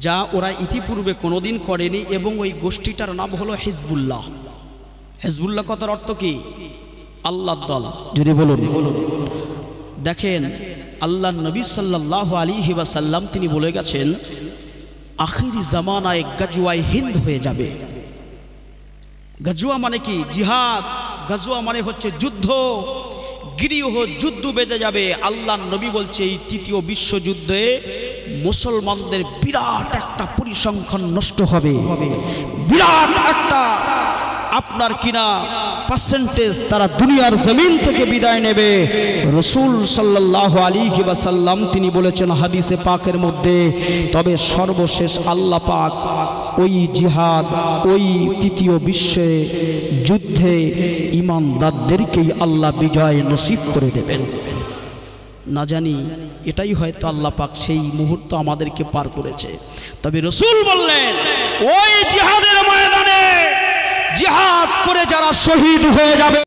যা ওরা ইতিপূর্বে কোনোদিন করেনি। এবং ওই গোষ্ঠীটার নাম হলো হিজবুল্লাহ। হিজবুল্লাহ কথার অর্থ কি? আল্লাহর দল। যদি বলুন, দেখেন আল্লাহ নবী সাল্লাল্লাহু আলাইহি ওয়াসাল্লাম তিনি বলে গেছেন, আখিরি জামানায় গাজওয়ায়ে হিন্দ হয়ে যাবে। গাজওয়া মানে কি? জিহাদ। গাজওয়া মানে হচ্ছে যুদ্ধ। গৃহ যুদ্ধ বেজে যাবে। আল্লাহর নবী বলছে এই তৃতীয় বিশ্বযুদ্ধে মুসলমানদের বিরাট একটা পরিসংখ্যান নষ্ট হবে, বিরাট একটা আপনার কিনা পার্সেন্টেজ তারা দুনিয়ার জমিন থেকে বিদায় নেবে। রাসূল সাল্লাল্লাহু আলাইহি ওয়াসাল্লাম তিনি বলেছেন হাদিসে পাকের মধ্যে, তবে সর্বশেষ আল্লাহ পাক ওই জিহাদ, ওই তৃতীয় বিশ্বে যুদ্ধে ঈমানদারদেরকেই আল্লাহ বিজয় নসিব করে দেবেন। না জানি এটাই হয়তো আল্লাহ পাক সেই মুহূর্ত আমাদেরকে পার করেছে। তবে রাসূল বললেন ওই জিহাদের ময়দানে জিহাদ করে যারা শহীদ হয়ে যাবে